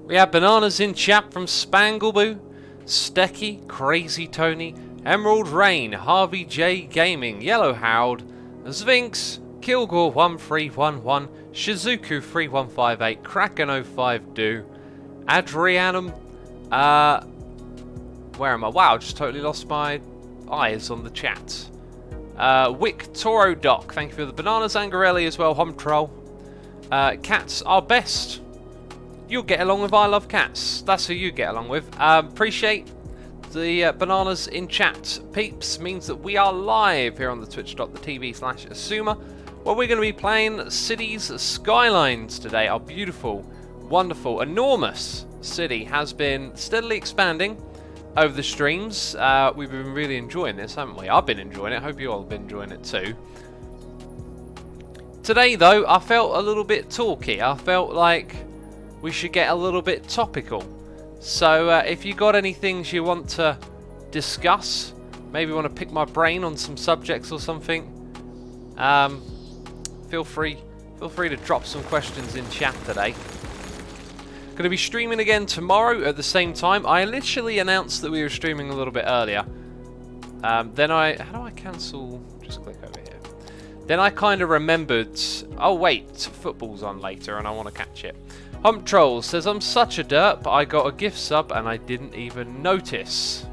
We have bananas in chat from Spangleboo, Stecky, Crazy Tony, Emerald Rain, Harvey J Gaming, Yellow Howd, Sphinx, Kilgore1311, Shizuku3158, Kraken05Do, Adrianum, where am I? Wow, just totally lost my eyes on the chat. Wick Toro Doc, thank you for the bananas, Angarelli as well, Hom Troll. Cats are best. You'll get along with I Love Cats. That's who you get along with. Appreciate the bananas in chat. Peeps means that we are live here on the twitch.tv/Asuma, where we're going to be playing Cities Skylines today. Our beautiful, wonderful, enormous city has been steadily expanding over the streams. We've been really enjoying this, haven't we? I've been enjoying it. Hope you all have been enjoying it too. Today, though, I felt a little bit talky. I felt like we should get a little bit topical. So if you got any things you want to discuss, maybe want to pick my brain on some subjects or something, feel free to drop some questions in chat today. Going to be streaming again tomorrow at the same time. I literally announced that we were streaming a little bit earlier. Then how do I cancel? Just click over here. Then I kind of remembered, oh wait, football's on later and I want to catch it. Hump Troll says, I'm such a derp, I got a gift sub and I didn't even notice.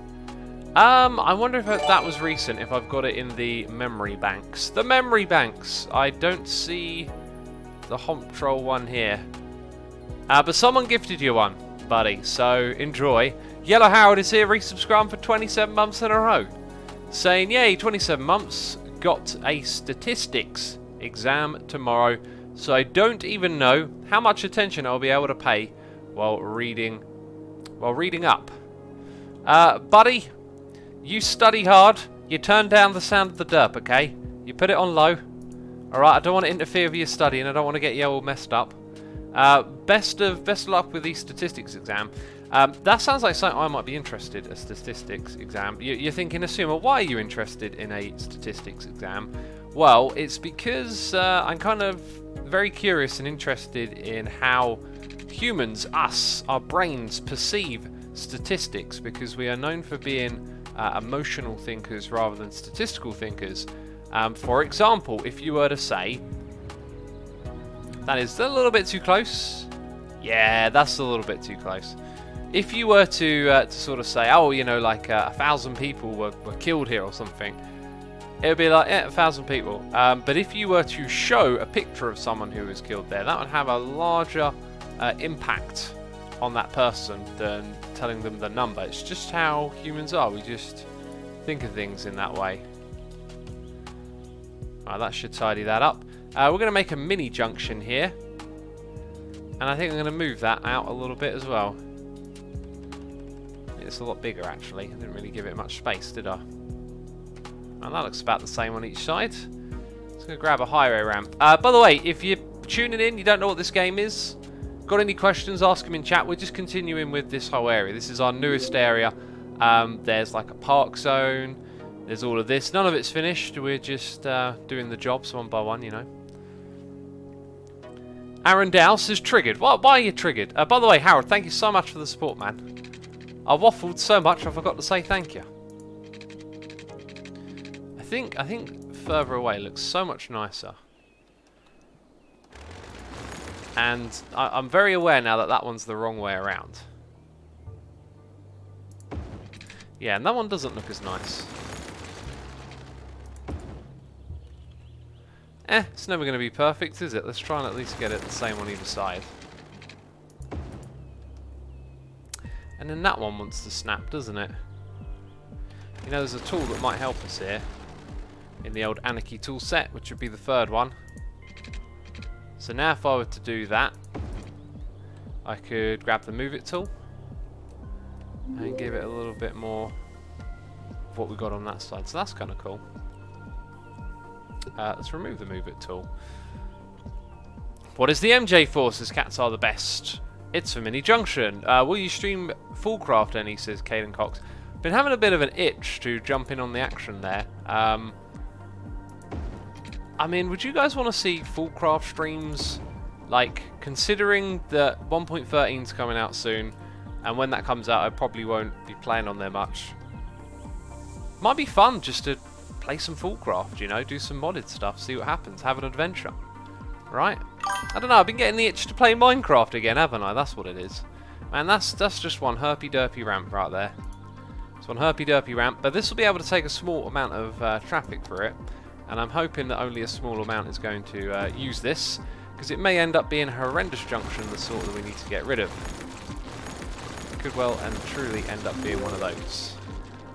I wonder if that was recent, if I've got it in the memory banks. The memory banks! I don't see the Hump Troll one here. But someone gifted you one, buddy, so enjoy. Yellow Howard is here, resubscribing for 27 months in a row. Saying, yay, 27 months, got a statistics exam tomorrow. So I don't even know how much attention I'll be able to pay while reading up. Buddy, you study hard. You turn down the sound of the derp, okay? You put it on low. Alright, I don't want to interfere with your study and I don't want to get you all messed up. Best of luck with the statistics exam. That sounds like something I might be interested in, a statistics exam. You're thinking, Asuma, why are you interested in a statistics exam? Well, it's because I'm kind of very curious and interested in how humans, us, our brains perceive statistics, because we are known for being emotional thinkers rather than statistical thinkers. For example, if you were to say, that is a little bit too close. Yeah, that's a little bit too close. If you were to sort of say, oh, you know, like 1,000 people were killed here or something, it would be like, yeah, 1,000 people. But if you were to show a picture of someone who was killed there, that would have a larger impact on that person than telling them the number. It's just how humans are. We just think of things in that way. Right, that should tidy that up. We're going to make a mini junction here. And I think I'm going to move that out a little bit as well. It's a lot bigger, actually. I didn't really give it much space, did I? And that looks about the same on each side. Just going to grab a highway ramp. By the way, if you're tuning in, you don't know what this game is, got any questions, ask them in chat. We're just continuing with this whole area. This is our newest area. There's like a park zone. There's all of this. None of it's finished. We're just doing the jobs one by one, you know. Aaron Dowse is triggered. Why are you triggered? By the way, Howard, thank you so much for the support, man. I waffled so much I forgot to say thank you. I think further away looks so much nicer. And I'm very aware now that that one's the wrong way around. Yeah, and that one doesn't look as nice. It's never going to be perfect, is it? Let's try and at least get it the same on either side. And then that one wants to snap, doesn't it? You know, there's a tool that might help us here. In the old Anarchy tool set, which would be the third one. So now if I were to do that, I could grab the move it tool and give it a little bit more of what we got on that side. So that's kind of cool. Let's remove the move it tool. What is the MJ Forces? Cats are the best. It's for Mini Junction. Will you stream Fullcraft any, says Caden Cox. Been having a bit of an itch to jump in on the action there. I mean, would you guys want to see full craft streams? Like, considering that 1.13 is coming out soon, and when that comes out, I probably won't be playing on there much. Might be fun just to play some full craft, you know, do some modded stuff, see what happens, have an adventure. Right? I don't know, I've been getting the itch to play Minecraft again, haven't I? That's what it is. Man, that's just one herpy-derpy ramp right there. It's one herpy-derpy ramp, but this will be able to take a small amount of traffic for it, and I'm hoping that only a small amount is going to use this, because it may end up being a horrendous junction, the sort that we need to get rid of. It could well and truly end up being one of those.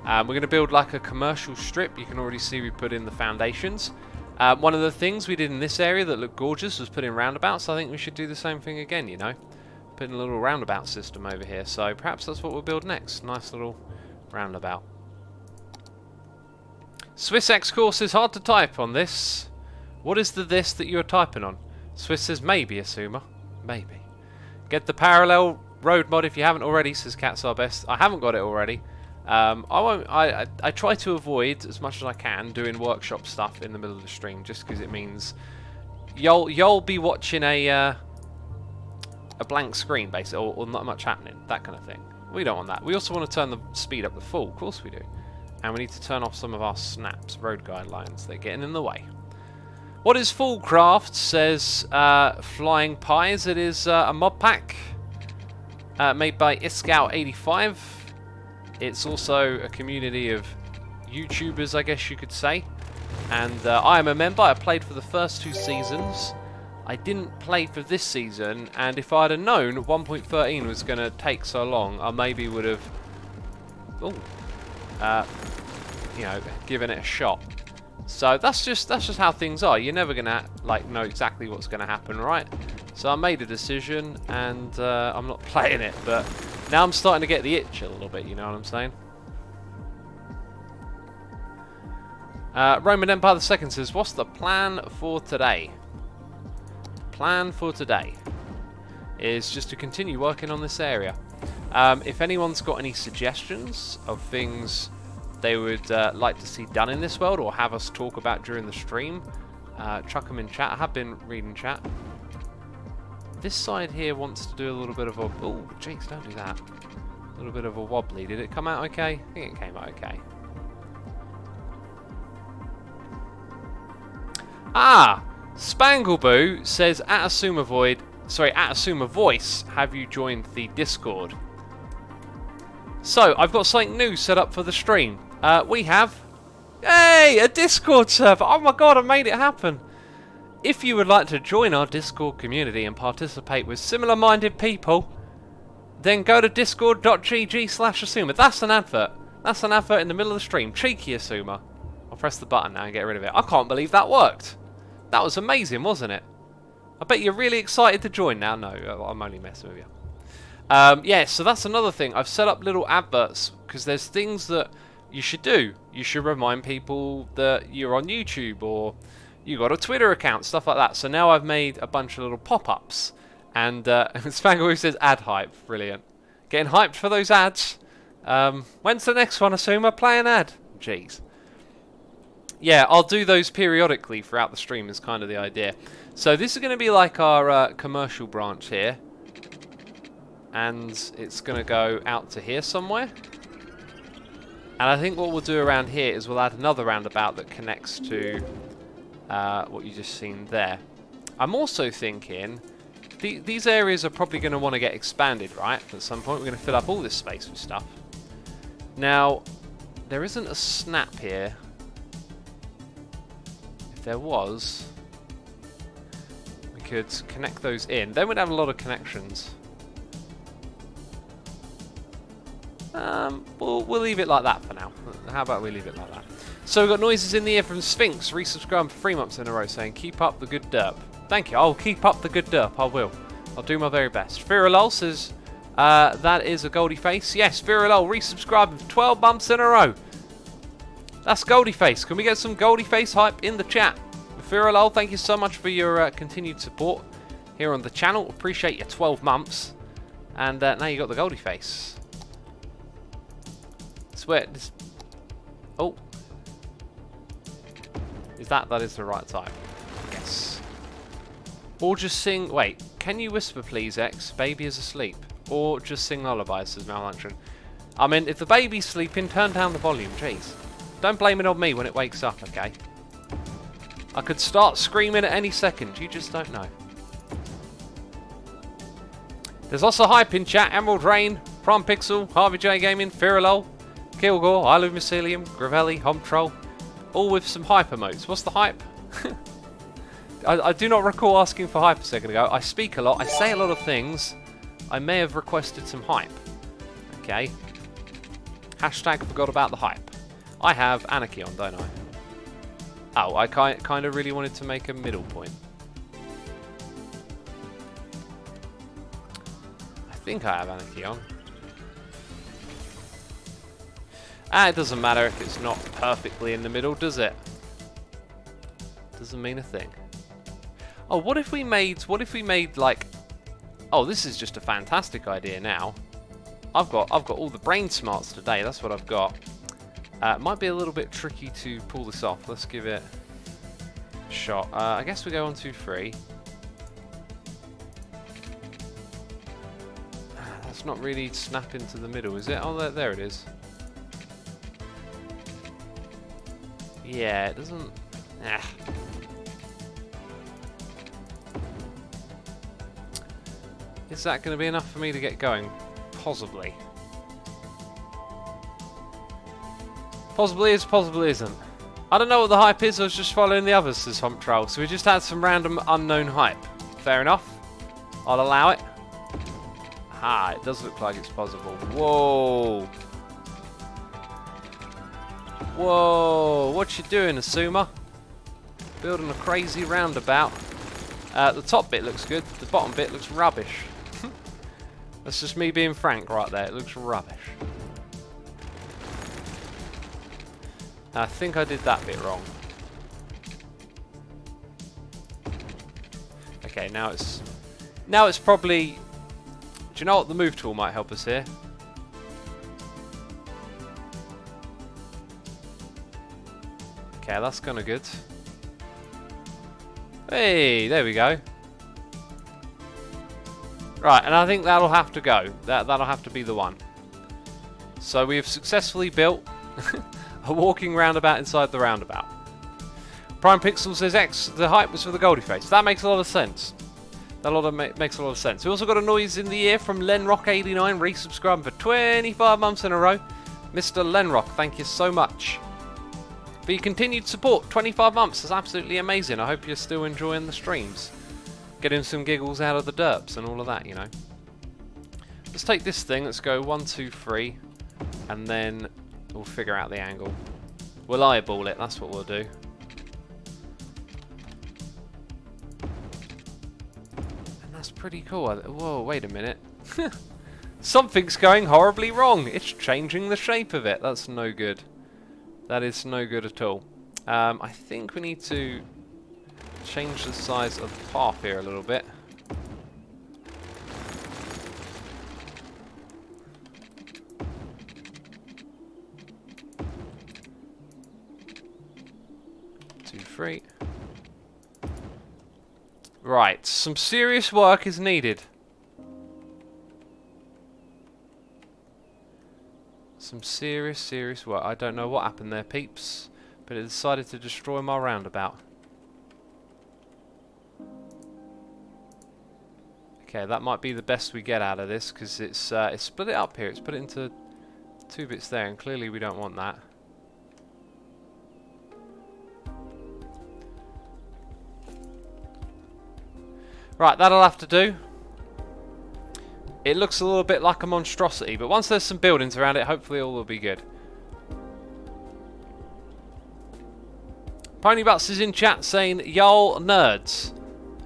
We're going to build like a commercial strip. You can already see we put in the foundations. One of the things we did in this area that looked gorgeous was put in roundabouts. I think we should do the same thing again, you know. Put in a little roundabout system over here. So perhaps that's what we'll build next. Nice little roundabout. Swiss X course is hard to type on this. What is the this that you're typing on? Swiss says maybe, Asuma. Maybe. Get the parallel road mod if you haven't already, says Cats Are Best. I haven't got it already. I try to avoid as much as I can doing workshop stuff in the middle of the stream, just because it means you'll be watching a blank screen basically, or not much happening, that kind of thing. We don't want that. We also want to turn the speed up to full, of course we do, and we need to turn off some of our snaps, road guidelines. They're getting in the way. What is full craft? Says Flying Pies. It is a mod pack made by Iscout85. It's also a community of YouTubers, I guess you could say. And I am a member. I played for the first 2 seasons. I didn't play for this season, and if I'd have known 1.13 was going to take so long, I maybe would have, you know, given it a shot. So that's just how things are. You're never gonna like know exactly what's gonna happen, right? So I made a decision, and I'm not playing it, but now I'm starting to get the itch a little bit. You know what I'm saying? Roman Empire II says, "What's the plan for today?" Plan for today is just to continue working on this area. If anyone's got any suggestions of things they would like to see done in this world, or have us talk about during the stream, chuck them in chat. I have been reading chat. This side here wants to do a little bit of a... Oh, jeez, don't do that. A little bit of a wobbly. Did it come out okay? I think it came out okay. Ah! Spangleboo says, at Asuma Voice, have you joined the Discord? So, I've got something new set up for the stream. We have... Hey! A Discord server! Oh my god, I made it happen! If you would like to join our Discord community and participate with similar-minded people, then go to discord.gg/Asuma. That's an advert. That's an advert in the middle of the stream. Cheeky Asuma. I'll press the button now and get rid of it. I can't believe that worked. That was amazing, wasn't it? I bet you're really excited to join now. No, I'm only messing with you. Yeah, so that's another thing. I've set up little adverts because there's things that you should do. You should remind people that you're on YouTube, or you got a Twitter account, stuff like that. So now I've made a bunch of little pop-ups. And Spangle says ad hype. Brilliant. Getting hyped for those ads. When's the next one, Asuma? Play an ad. Jeez. Yeah, I'll do those periodically throughout the stream is kind of the idea. So this is going to be like our commercial branch here. And it's going to go out to here somewhere. And I think what we'll do around here is we'll add another roundabout that connects to what you just seen there. I'm also thinking these areas are probably going to want to get expanded, right? At some point we're going to fill up all this space with stuff. Now, there isn't a snap here. If there was, we could connect those in. Then we'd have a lot of connections. We'll leave it like that for now. How about we leave it like that? So we've got noises in the ear from Sphinx, resubscribed for 3 months in a row, saying keep up the good derp. Thank you. I'll keep up the good derp. I will. I'll do my very best. Firalol says that is a Goldie Face. Yes, Firalol resubscribed for 12 months in a row. That's Goldie Face. Can we get some Goldie Face hype in the chat? Firalol, thank you so much for your continued support here on the channel. Appreciate your 12 months. And now you got the Goldie Face. Swear. Oh. That is the right type. Or just sing... Wait, can you whisper please, X? Baby is asleep. Or just sing lullabies, says Malfunction. I mean, if the baby's sleeping, turn down the volume, jeez. Don't blame it on me when it wakes up, okay? I could start screaming at any second, you just don't know. There's also hype in chat. Emerald Rain, Prime Pixel, Harvey J Gaming, Firalol, Kilgore, I Love Mycelium, Gravelli, Hom Troll. All with some hype emotes. What's the hype? I do not recall asking for hype a second ago. I speak a lot, I say a lot of things. I may have requested some hype. Okay. Hashtag forgot about the hype. I have Anarchy on, don't I? Oh, I kind of really wanted to make a middle point. I think I have Anarchy on. Ah, it doesn't matter if it's not perfectly in the middle, does it? Doesn't mean a thing. Oh, what if we made like... Oh, this is just a fantastic idea now. I've got all the brain smarts today, that's what I've got. It might be a little bit tricky to pull this off. Let's give it a shot. I guess we go 1, 2, 3. That's not really snapping to the middle, is it? Oh, there it is. Yeah, it doesn't... Is that going to be enough for me to get going? Possibly. Possibly is, possibly isn't. I don't know what the hype is, I was just following the others, says Hump Troll. So we just had some random unknown hype. Fair enough. I'll allow it. Ah, it does look like it's possible. Whoa. Whoa, what you doing, Asuma? Building a crazy roundabout. The top bit looks good, the bottom bit looks rubbish. That's just me being frank right there, it looks rubbish. I think I did that bit wrong. Okay, now it's probably... Do you know what? The move tool might help us here. Okay, that's kind of good. Hey, there we go. Right, and I think that'll have to go. That'll have to be the one. So we have successfully built a walking roundabout inside the roundabout. Prime Pixel says X, the hype was for the Goldie face. That makes a lot of sense. Makes a lot of sense. We also got a noise in the ear from Lenrock89, resubscribing for 25 months in a row. Mr. Lenrock, thank you so much for your continued support. 25 months is absolutely amazing. I hope you're still enjoying the streams. Getting some giggles out of the derps and all of that, you know. Let's take this thing. Let's go 1, 2, 3. And then we'll figure out the angle. We'll eyeball it. That's what we'll do. And that's pretty cool. Whoa, wait a minute. Something's going horribly wrong. It's changing the shape of it. That's no good. That is no good at all. I think we need to change the size of the path here a little bit. Two, three. Right, some serious work is needed. Some serious work. I don't know what happened there, peeps, but it decided to destroy my roundabout. Okay, that might be the best we get out of this, because it's split it up here. It's put it into 2 bits there, and clearly we don't want that. Right, that'll have to do. It looks a little bit like a monstrosity, but once there's some buildings around it, hopefully all will be good. Ponybutts is in chat saying, "Y'all nerds."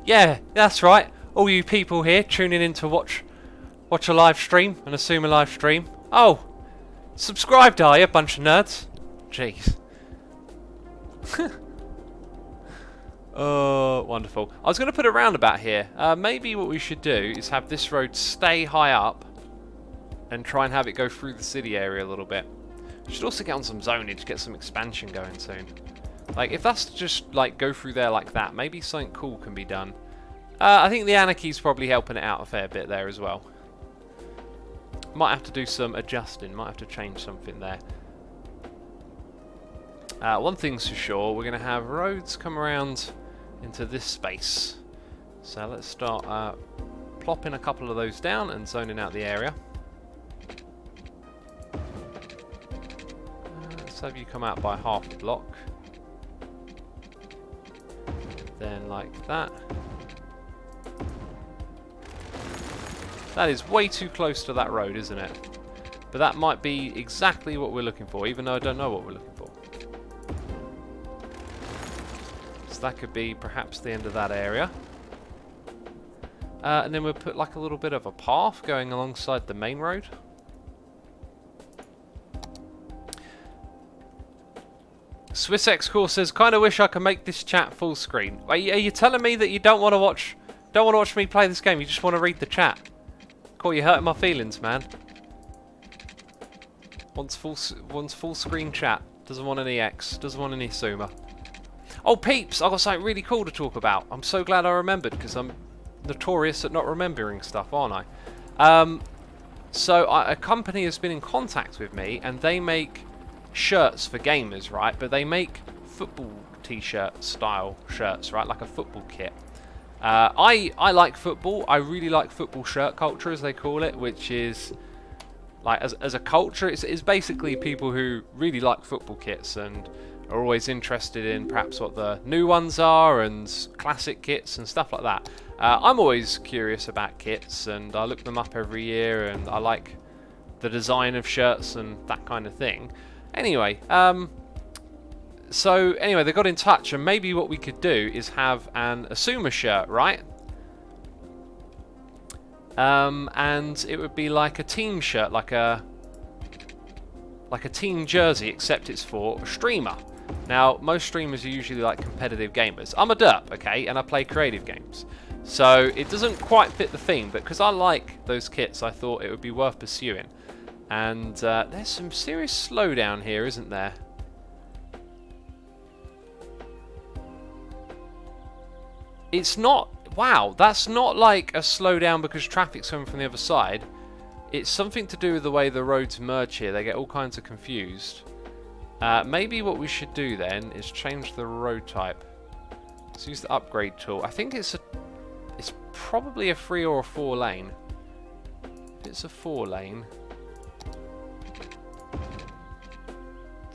Yeah, that's right. All you people here tuning in to watch a live stream and assume a live stream. Oh, subscribed are you, bunch of nerds? Jeez. Oh, wonderful. I was going to put a roundabout here. Maybe what we should do is have this road stay high up and try and have it go through the city area a little bit. We should also get on some zonage, get some expansion going soon. Like, if that's just, like, go through there like that, maybe something cool can be done. I think the Anarchy's probably helping it out a fair bit there as well. Might have to do some adjusting, might have to change something there. One thing's for sure, we're going to have roads come around into this space. So let's start plopping a couple of those down and zoning out the area. Let's have you come out by half the block. Then like that. That is way too close to that road, isn't it? But that might be exactly what we're looking for, even though I don't know what we're looking for. So that could be perhaps the end of that area. And then we'll put like a little bit of a path going alongside the main road. SwissX Core says, "Kind of wish I could make this chat full screen." Are you telling me that you don't want to watch me play this game? You just want to read the chat? Cool, you're hurting my feelings, man. Wants full screen chat. Doesn't want any X. Doesn't want any Suma. Oh, peeps! I got something really cool to talk about. I'm so glad I remembered because I'm notorious at not remembering stuff, aren't I? So a company has been in contact with me, and they make shirts for gamers, right? But they make football t-shirt style shirts, right? Like a football kit. I like football. I really like football shirt culture, as they call it, which is like as a culture, it's basically people who really like football kits and are always interested in perhaps what the new ones are and classic kits and stuff like that. I'm always curious about kits, and I look them up every year, and I like the design of shirts and that kind of thing. Anyway, so anyway, they got in touch, and maybe what we could do is have an Asuma shirt, right? And it would be like a team shirt, like a team jersey, except it's for a streamer. Now, most streamers are usually like competitive gamers. I'm a derp, okay, and I play creative games. So it doesn't quite fit the theme, but because I like those kits, I thought it would be worth pursuing. And there's some serious slowdown here, isn't there? It's not... Wow, that's not like a slowdown because traffic's coming from the other side. It's something to do with the way the roads merge here. They get all kinds of confused. Maybe what we should do then is change the road type. Let's use the upgrade tool. I think it's probably a 3 or a 4 lane. If it's a 4 lane,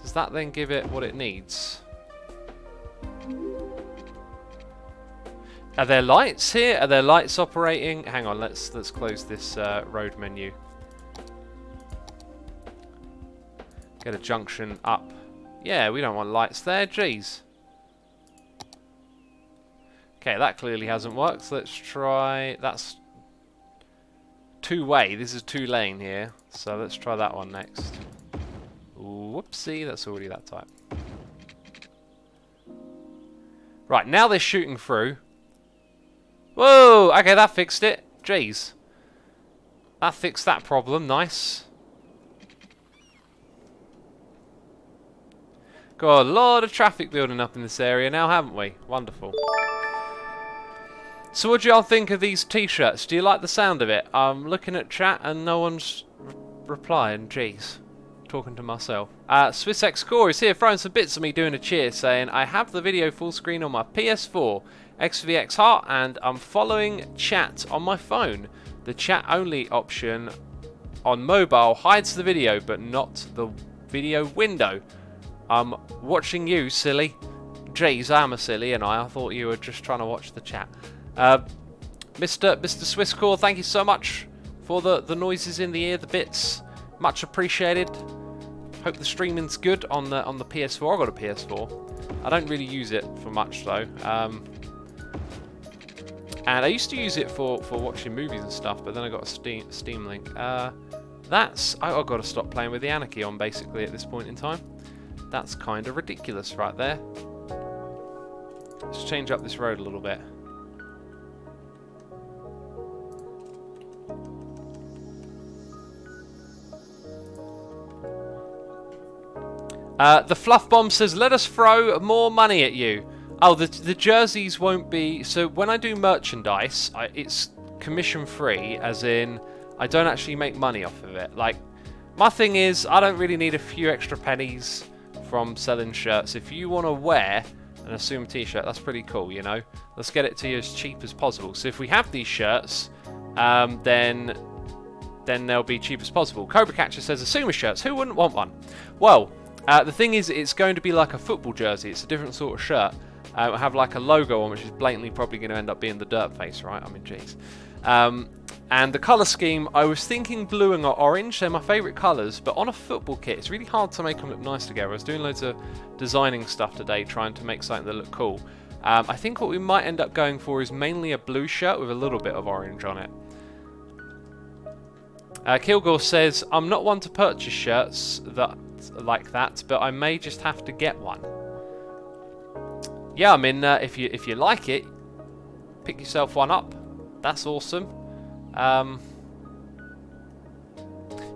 does that then give it what it needs? Are there lights here? Are there lights operating? Hang on, let's close this road menu. Get a junction up. Yeah, we don't want lights there, jeez. Okay, that clearly hasn't worked. So let's try... That's two-way. This is 2 lane here. So let's try that one next. Whoopsie, that's already that type. Right, now they're shooting through. Whoa! Okay, that fixed it. Jeez. That fixed that problem. Nice. Got a lot of traffic building up in this area now, haven't we? Wonderful. So what do y'all think of these t-shirts? Do you like the sound of it? I'm looking at chat and no one's replying. Jeez. Talking to myself. SwissX Core is here throwing some bits of me doing a cheer, saying, "I have the video full screen on my PS4, X for the X Heart, and I'm following chat on my phone. The chat only option on mobile hides the video, but not the video window. I'm watching you, silly." Jeez, I'm a silly, and I thought you were just trying to watch the chat. Mr. Swisscore, thank you so much for the noises in the ear, the bits. Much appreciated. Hope the streaming's good on the PS4. I've got a PS4. I don't really use it for much though. And I used to use it for watching movies and stuff, but then I got a Steam link. I've got to stop playing with the Anarchy on basically at this point in time. That's kind of ridiculous right there. Let's change up this road a little bit. The Fluff Bomb says, "Let us throw more money at you." Oh, the jerseys won't be... So when I do merchandise, it's commission free, as in I don't actually make money off of it. Like, my thing is, I don't really need a few extra pennies from selling shirts. If you want to wear an Assume t-shirt, that's pretty cool, you know. Let's get it to you as cheap as possible. So if we have these shirts, then they'll be cheap as possible. Cobra Catcher says, Assume shirts, who wouldn't want one? Well, the thing is, it's going to be like a football jersey. It's a different sort of shirt. It'll have like a logo on, which is blatantly probably going to end up being the dirt face, right? I mean, jeez. And the colour scheme, I was thinking blue and orange. They're my favourite colours, but on a football kit, it's really hard to make them look nice together. I was doing loads of designing stuff today, trying to make something that looked cool. I think what we might end up going for is mainly a blue shirt with a little bit of orange on it. Kilgore says, I'm not one to purchase shirts like that, but I may just have to get one. Yeah, I mean, if you like it, pick yourself one up. That's awesome.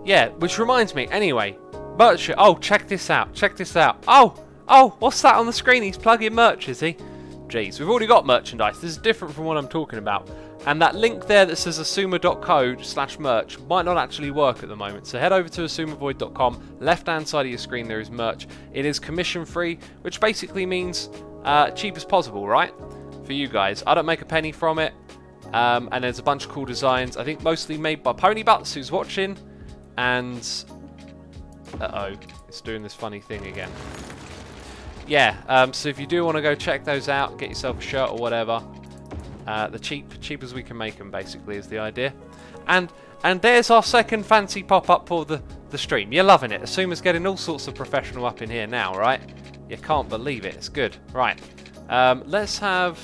Yeah, which reminds me, anyway, merch. Oh, check this out. Check this out. Oh, what's that on the screen? He's plugging merch, is he? Jeez, we've already got merchandise. This is different from what I'm talking about. And that link there that says assumer.co/merch might not actually work at the moment. So head over to assumervoid.com. Left-hand side of your screen there is merch. It is commission-free, which basically means cheap as possible, right? For you guys. I don't make a penny from it. And there's a bunch of cool designs. I think mostly made by Pony Butts, who's watching. And... uh-oh. It's doing this funny thing again. Yeah, so if you do want to go check those out, get yourself a shirt or whatever. The cheap as we can make them, basically, is the idea. And there's our second fancy pop-up for the stream. You're loving it. Asuma's getting all sorts of professional up in here now, right? You can't believe it. It's good. Right. Let's have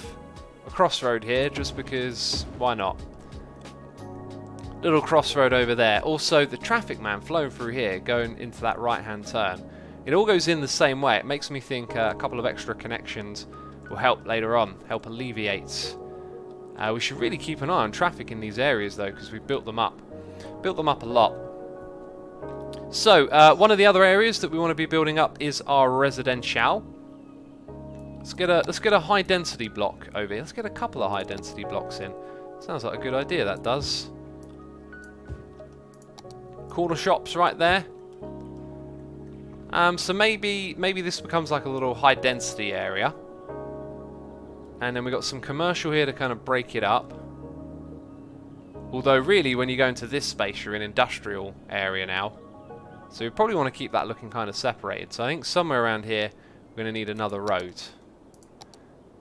a crossroad here, just because, why not? Little crossroad over there. Also, the traffic man flowing through here, going into that right-hand turn. It all goes in the same way. It makes me think a couple of extra connections will help later on, help alleviate. We should really keep an eye on traffic in these areas, though, because we've built them up. Built them up a lot. So, one of the other areas that we want to be building up is our residential. Let's get a high density block over here. Let's get a couple of high density blocks in. Sounds like a good idea, that does. Corner shops right there. So maybe this becomes like a little high density area. And then we've got some commercial here to kind of break it up. Although really when you go into this space you're in industrial area now. So you probably want to keep that looking kind of separated. So I think somewhere around here we're going to need another road.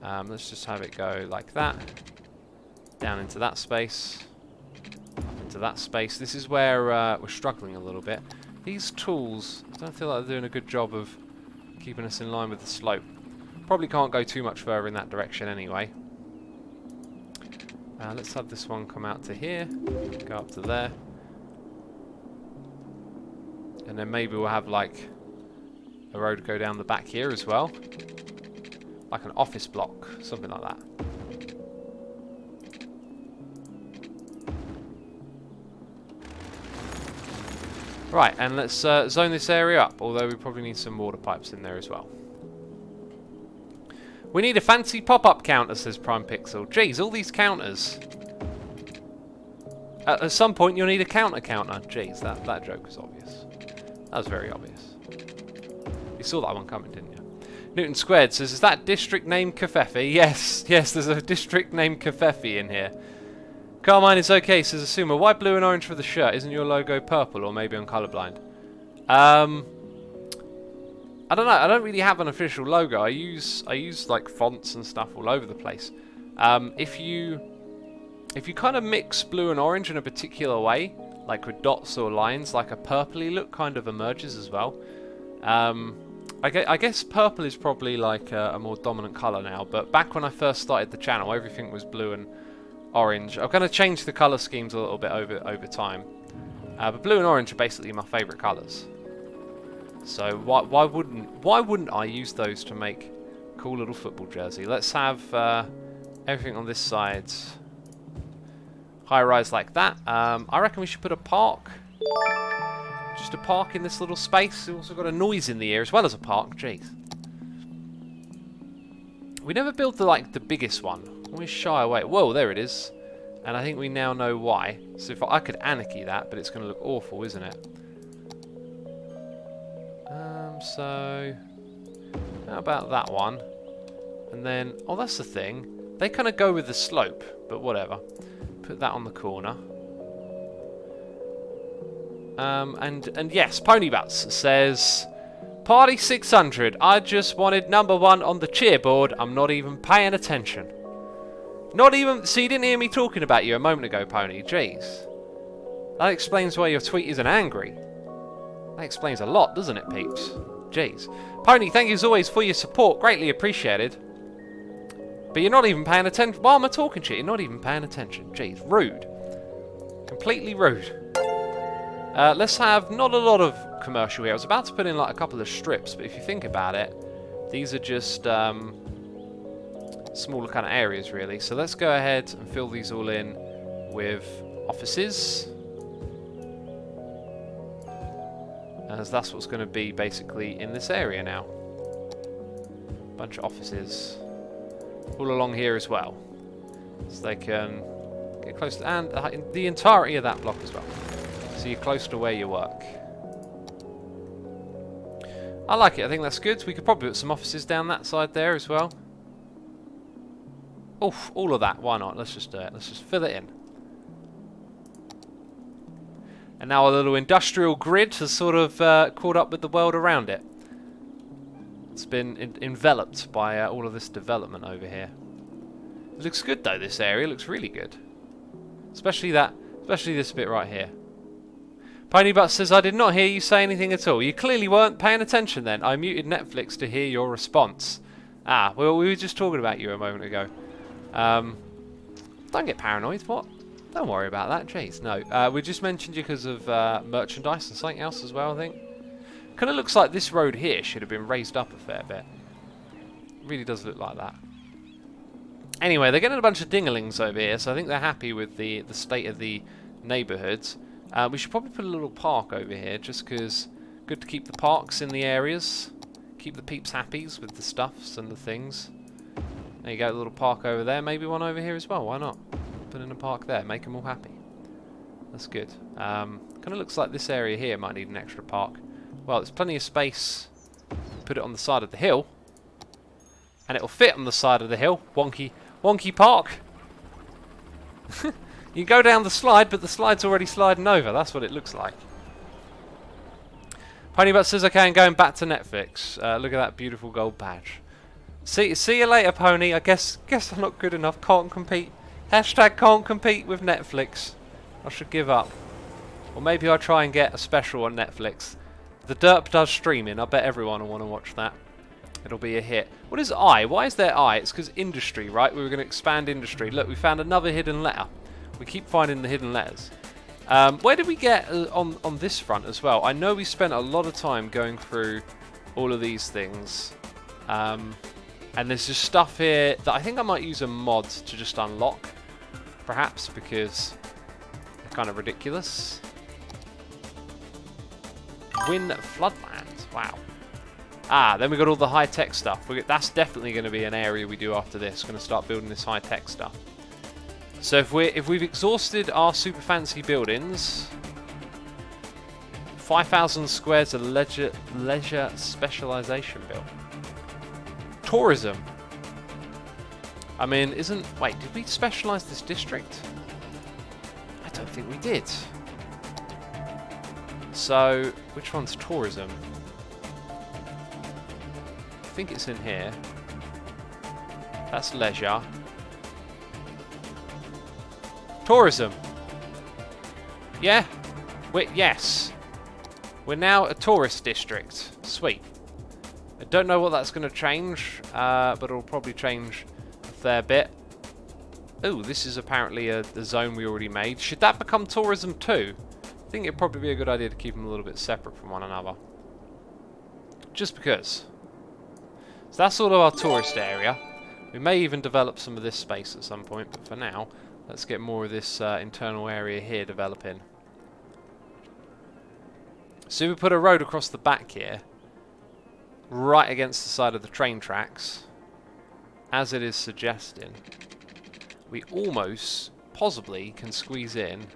Let's just have it go like that. Down into that space. Up into that space. This is where we're struggling a little bit. These tools, I don't feel like they're doing a good job of keeping us in line with the slope. Probably can't go too much further in that direction anyway. Let's have this one come out to here, go up to there. And then maybe we'll have like a road go down the back here as well. Like an office block, something like that. Right, and let's zone this area up, although we probably need some water pipes in there as well. We need a fancy pop-up counter, says Prime Pixel. Jeez, all these counters. At some point, you'll need a counter. Jeez, that joke was obvious. That was very obvious. You saw that one coming, didn't you? Newton Squared says, is that district named Covfefe? Yes, there's a district named Covfefe in here. Carmine is okay, says Asuma. Why blue and orange for the shirt? Isn't your logo purple, or maybe I'm colourblind? I don't know. I don't really have an official logo. I use like fonts and stuff all over the place. If you kind of mix blue and orange in a particular way, like with dots or lines, like a purpley look kind of emerges as well. I guess purple is probably like a more dominant colour now, but back when I first started the channel, everything was blue and orange. I've kind of changed the colour schemes a little bit over time. But blue and orange are basically my favourite colours. So why wouldn't I use those to make a cool little football jersey? Let's have everything on this side high rise like that. I reckon we should put a park. Just a park in this little space. We've also got a noise in the ear as well as a park. Jeez. We never built the biggest one. Always shy away. Whoa, there it is. And I think we now know why. So if I could anarchy that, but it's going to look awful, isn't it? So how about that one? And then, oh, that's the thing. They kind of go with the slope, but whatever. Put that on the corner. And yes, Ponybutts says, Party 600. I just wanted #1 on the cheerboard. I'm not even paying attention. Not even. So you didn't hear me talking about you a moment ago, Pony. Jeez. That explains why your tweet isn't angry. That explains a lot, doesn't it, peeps? Jeez. Pony, thank you as always for your support. Greatly appreciated. But you're not even paying attention. Why am I talking to you? You're not even paying attention. Jeez, rude. Completely rude. Let's have not a lot of commercial here. I was about to put in like a couple of strips, but if you think about it, these are just smaller kind of areas, really. So let's go ahead and fill these all in with offices. As that's what's going to be basically in this area now. Bunch of offices all along here as well, so they can get close to, and the entirety of that block as well, so you're close to where you work. I like it. I think that's good. We could probably put some offices down that side there as well. Oof, all of that. Why not? Let's just do it. Let's just fill it in. And now our little industrial grid has sort of caught up with the world around it. It's been enveloped by all of this development over here. It looks good though, this area. It looks really good. Especially this bit right here. Ponybutt says, I did not hear you say anything at all. You clearly weren't paying attention then. I muted Netflix to hear your response. Ah, well, we were just talking about you a moment ago. Don't get paranoid. What? Don't worry about that. Jeez, no. We just mentioned you because of merchandise and something else as well, I think. Kind of looks like this road here should have been raised up a fair bit. It really does look like that. Anyway, they're getting a bunch of dinglings over here, so I think they're happy with the state of the neighbourhoods. We should probably put a little park over here, just because good to keep the parks in the areas. Keep the peeps happies with the stuffs and the things. There you go, a little park over there. Maybe one over here as well. Why not? Put in a park there. Make them all happy. That's good. Kind of looks like this area here might need an extra park. Well, there's plenty of space. Put it on the side of the hill. And it'll fit on the side of the hill. Wonky park. You go down the slide, but the slide's already sliding over. That's what it looks like. Ponybutt says, okay, I'm going back to Netflix. Look at that beautiful gold badge. See you later, Pony. I guess I'm not good enough. Can't compete. Hashtag can't compete with Netflix. I should give up. Or maybe I'll try and get a special on Netflix. The Derp does streaming. I bet everyone will want to watch that. It'll be a hit. What is I? Why is there I? It's because industry, right? We were going to expand industry. Look, we found another hidden letter. We keep finding the hidden letters. Where did we get on this front as well? I know we spent a lot of time going through all of these things. And there's just stuff here that I think I might use a mod to just unlock. Perhaps, because they're kind of ridiculous. Win Floodlands. Wow. Ah, then we got all the high-tech stuff. That's definitely going to be an area we do after this. Going to start building this high-tech stuff. So if we've exhausted our super fancy buildings, 5,000 squares of leisure specialization built. Tourism. I mean, wait, did we specialize this district? I don't think we did. So, which one's tourism? I think it's in here. That's leisure. Tourism. Yeah. Yes. We're now a tourist district. Sweet. I don't know what that's going to change, but it'll probably change a fair bit. Oh, this is apparently the zone we already made. Should that become tourism too? I think it'd probably be a good idea to keep them a little bit separate from one another. Just because. So that's all of our tourist area. We may even develop some of this space at some point, but for now, let's get more of this internal area here developing. So we put a road across the back here, right against the side of the train tracks. as it is suggesting, we almost, possibly, can squeeze in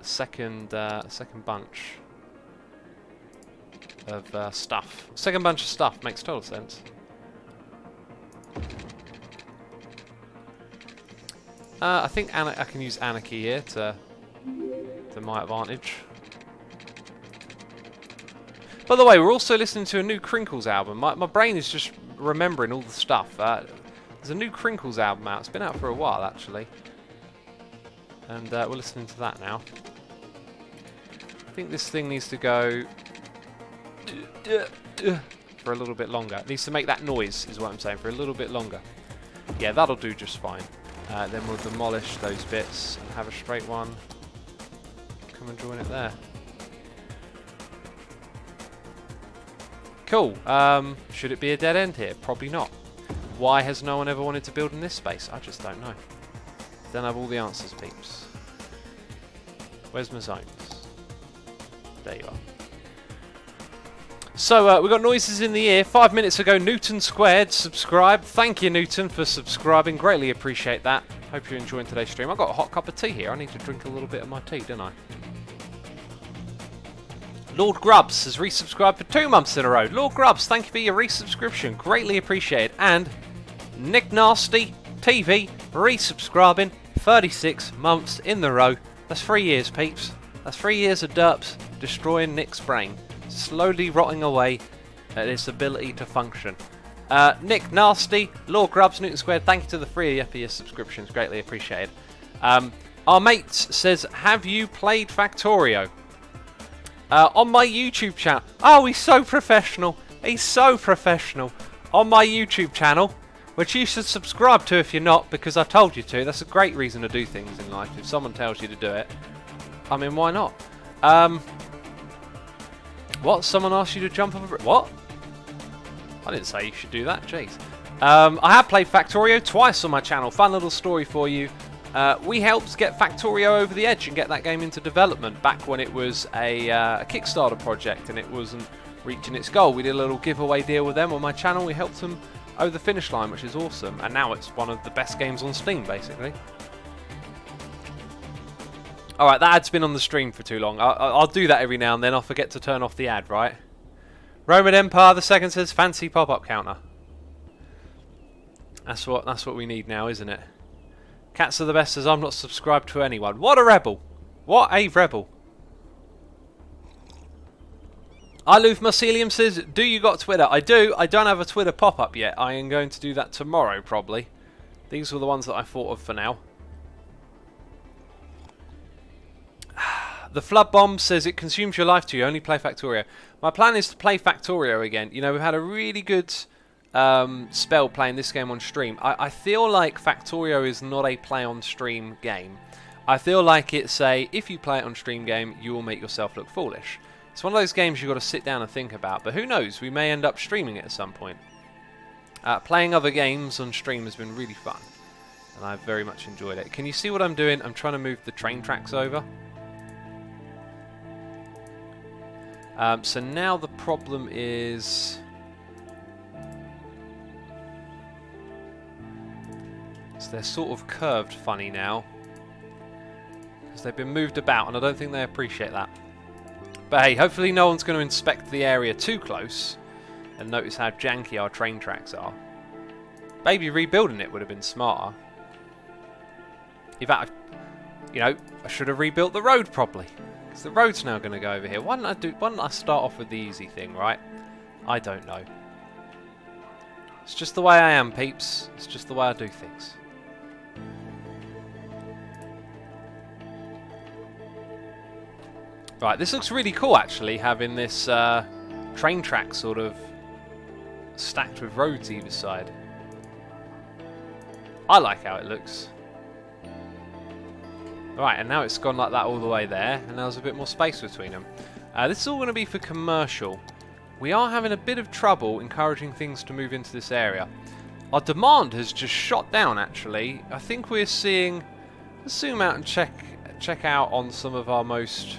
a second bunch of stuff. Second bunch of stuff makes total sense. I think I can use Anarchy here to my advantage. By the way, we're also listening to a new Crinkles album. My brain is just remembering all the stuff. There's a new Crinkles album out. It's been out for a while, actually. And we're listening to that now. I think this thing needs to go for a little bit longer. It needs to make that noise, is what I'm saying, for a little bit longer. Yeah, that'll do just fine. Then we'll demolish those bits and have a straight one. Come and join it there. Cool. Should it be a dead end here? Probably not. Why has no one ever wanted to build in this space? I just don't know. Don't have all the answers, peeps. Where's my zones? There you are. So, we got noises in the ear. 5 minutes ago, Newton Squared subscribed. Thank you, Newton, for subscribing. Greatly appreciate that. Hope you're enjoying today's stream. I've got a hot cup of tea here. I need to drink a little bit of my tea, don't I? Lord Grubbs has resubscribed for 2 months in a row. Lord Grubbs, thank you for your resubscription. Greatly appreciated. And Nick Nasty TV resubscribing 36 months in the row. That's 3 years, peeps. That's 3 years of derps destroying Nick's brain. Slowly rotting away at its ability to function. Nick Nasty, Lord Grubbs, Newton Squared, thank you to the 3 of you for your subscriptions. Greatly appreciated. Our mate says, have you played Factorio? On my YouTube channel. Oh, he's so professional. He's so professional. On my YouTube channel, which you should subscribe to if you're not, because I told you to. That's a great reason to do things in life. If someone tells you to do it, I mean, why not? What? Someone asked you to jump over it? What? I didn't say you should do that. Jeez. I have played Factorio twice on my channel. Fun little story for you. We helped get Factorio over the edge and get that game into development back when it was a Kickstarter project and it wasn't reaching its goal. We did a little giveaway deal with them on my channel. We helped them over the finish line, which is awesome. And now it's one of the best games on Steam, basically. Alright, that ad's been on the stream for too long. I'll do that every now and then. I'll forget to turn off the ad, right? Roman Empire II says, fancy pop-up counter. That's what we need now, isn't it? Cats are the best as I'm not subscribed to anyone. What a rebel! What a rebel! Iluf Mycelium says, do you got Twitter? I do. I don't have a Twitter pop-up yet. I am going to do that tomorrow, probably. These were the ones that I thought of for now. The Flood Bomb says, it consumes your life too. You only play Factorio. My plan is to play Factorio again. You know, we've had a really good spell playing this game on stream. I feel like Factorio is not a play on stream game. I feel like it's a, if you play it on stream game, you will make yourself look foolish. It's one of those games you've got to sit down and think about, but who knows, we may end up streaming it at some point. Playing other games on stream has been really fun, and I've very much enjoyed it. Can you see what I'm doing? I'm trying to move the train tracks over. So now the problem is... so they're sort of curved funny now, because they've been moved about, and I don't think they appreciate that. But hey, hopefully no one's going to inspect the area too close and notice how janky our train tracks are. Maybe rebuilding it would have been smarter. In fact, you know, I should have rebuilt the road properly. Because the road's now going to go over here. Why don't I start off with the easy thing, right? I don't know. It's just the way I am, peeps. It's just the way I do things. Right, this looks really cool actually, having this train track sort of stacked with roads either side. I like how it looks. Right, and now it's gone like that all the way there, and now there's a bit more space between them. This is all going to be for commercial. We are having a bit of trouble encouraging things to move into this area. Our demand has just shot down actually. I think we're seeing... let's zoom out and check out on some of our most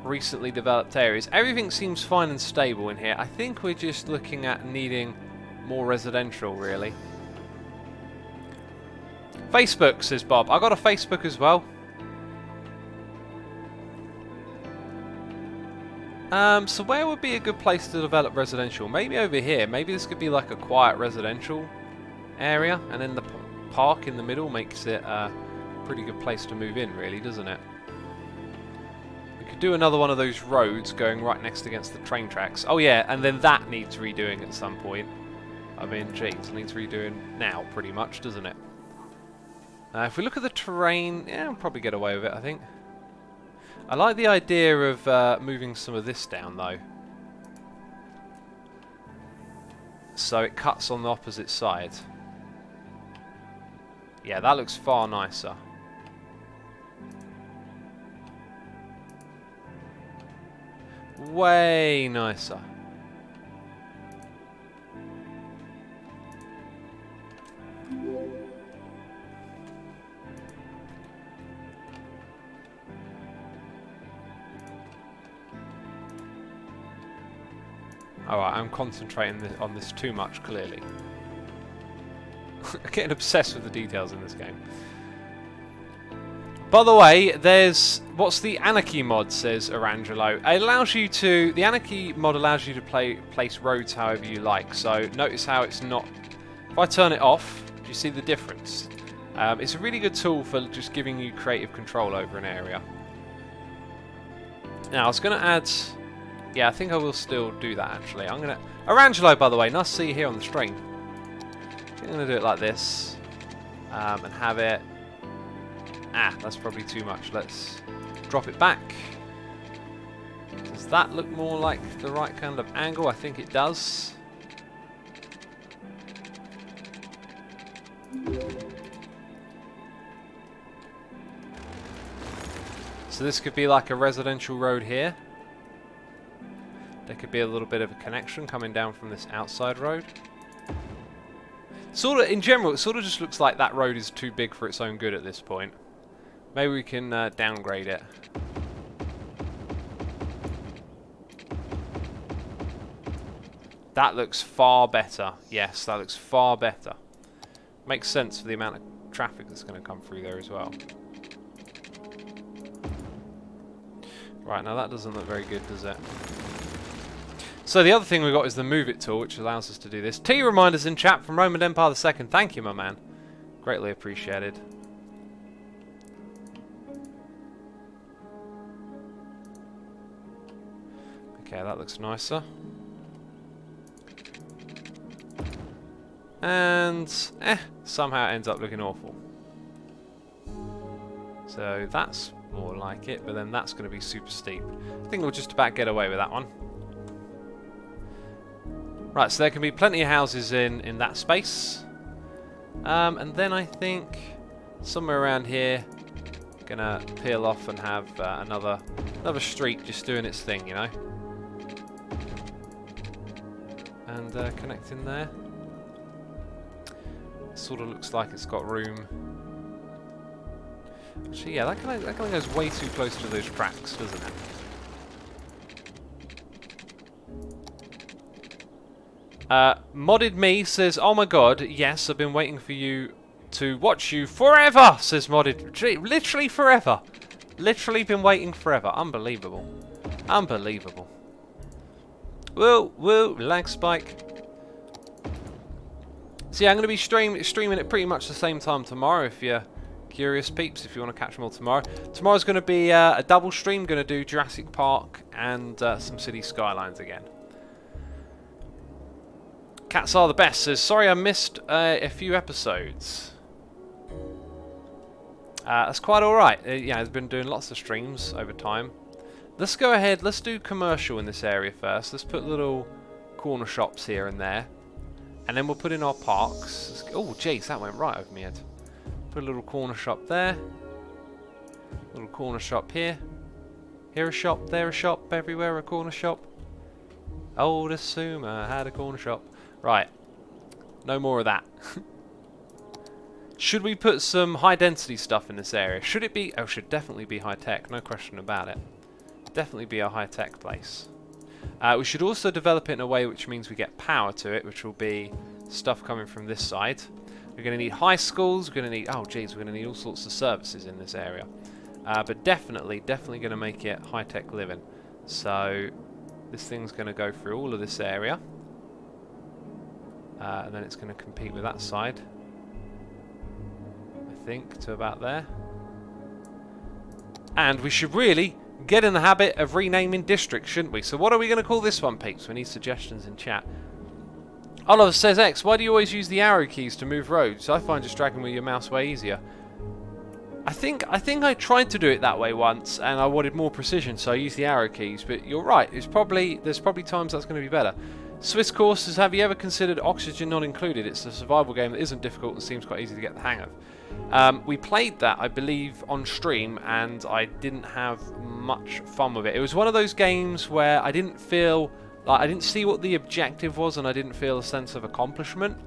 recently developed areas. Everything seems fine and stable in here. I think we're just looking at needing more residential really. Facebook, says Bob. I got a Facebook as well. So where would be a good place to develop residential? Maybe over here. Maybe this could be like a quiet residential area, and then the park in the middle makes it a pretty good place to move in, really, doesn't it? We could do another one of those roads going right next against the train tracks. Oh yeah, and then that needs redoing at some point. I mean, geez, it needs redoing now, pretty much, doesn't it? If we look at the terrain, yeah, we'll probably get away with it, I think. I like the idea of moving some of this down, though. So it cuts on the opposite side. Yeah, that looks far nicer. Way nicer. Alright, I'm concentrating on this too much, clearly. I'm getting obsessed with the details in this game. By the way, there's... What's the Anarchy Mod, says Arangelo. It allows you to... The Anarchy Mod allows you to place roads however you like. So, notice how it's not... If I turn it off, do you see the difference? It's a really good tool for just giving you creative control over an area. Now, I was going to add... Yeah, I think I will still do that, actually. I'm going to... Arangelo, by the way, nice to see you here on the stream. I'm going to do it like this. And have it... Ah, that's probably too much. Let's drop it back. Does that look more like the right kind of angle? I think it does. So this could be like a residential road here. There could be a little bit of a connection coming down from this outside road. Sort of, in general, it sort of just looks like that road is too big for its own good at this point. Maybe we can downgrade it. That looks far better. Yes, that looks far better. Makes sense for the amount of traffic that's going to come through there as well. Right, now that doesn't look very good, does it? So the other thing we've got is the Move It tool, which allows us to do this. T reminders in chat from Roman Empire II. Thank you, my man. Greatly appreciated. Okay, that looks nicer. And, somehow it ends up looking awful. So that's more like it, but then that's going to be super steep. I think we'll just about get away with that one. Right, so there can be plenty of houses in that space. And then I think somewhere around here, gonna peel off and have another street just doing its thing, you know. And connect in there. Sort of looks like it's got room. Actually, yeah, that kind of goes way too close to those tracks, doesn't it? Modded Me says, "Oh my god, yes, I've been waiting for you to watch you forever," says Modded. Literally forever. Literally been waiting forever. Unbelievable. Unbelievable. Whoa, whoa, lag spike. So yeah, I'm going to be streaming it pretty much the same time tomorrow if you're curious, peeps, if you want to catch them all tomorrow. Tomorrow's going to be a double stream, going to do Jurassic Park and some City Skylines again. Cats are the best says, "Sorry I missed a few episodes." That's quite alright. Yeah, I've been doing lots of streams over time. Let's go ahead, let's do commercial in this area first. Let's put little corner shops here and there. And then we'll put in our parks. Oh, jeez, that went right over my head. Put a little corner shop there. Little corner shop here. Here a shop, there a shop, everywhere a corner shop. Old Asuma had a corner shop. Right. No more of that. Should we put some high density stuff in this area? Should it be... Oh, should definitely be high tech. No question about it. Definitely be a high tech place. We should also develop it in a way which means we get power to it, which will be stuff coming from this side. We're going to need high schools. We're going to need... Oh, geez, we're going to need all sorts of services in this area. But definitely going to make it high-tech living. So this thing's going to go through all of this area. And then it's going to compete with that side. I think, to about there. And we should really get in the habit of renaming districts, shouldn't we? So what are we going to call this one, peeps? We need suggestions in chat. Oliver says, X, why do you always use the arrow keys to move roads? I find just dragging with your mouse way easier. I think I tried to do it that way once, and I wanted more precision, so I used the arrow keys. But you're right, there's probably times that's going to be better. Swiss courses, have you ever considered Oxygen Not Included? It's a survival game that isn't difficult and seems quite easy to get the hang of. We played that, I believe, on stream, and I didn't have much fun with it. It was one of those games where I didn't feel... I didn't see what the objective was, and I didn't feel a sense of accomplishment.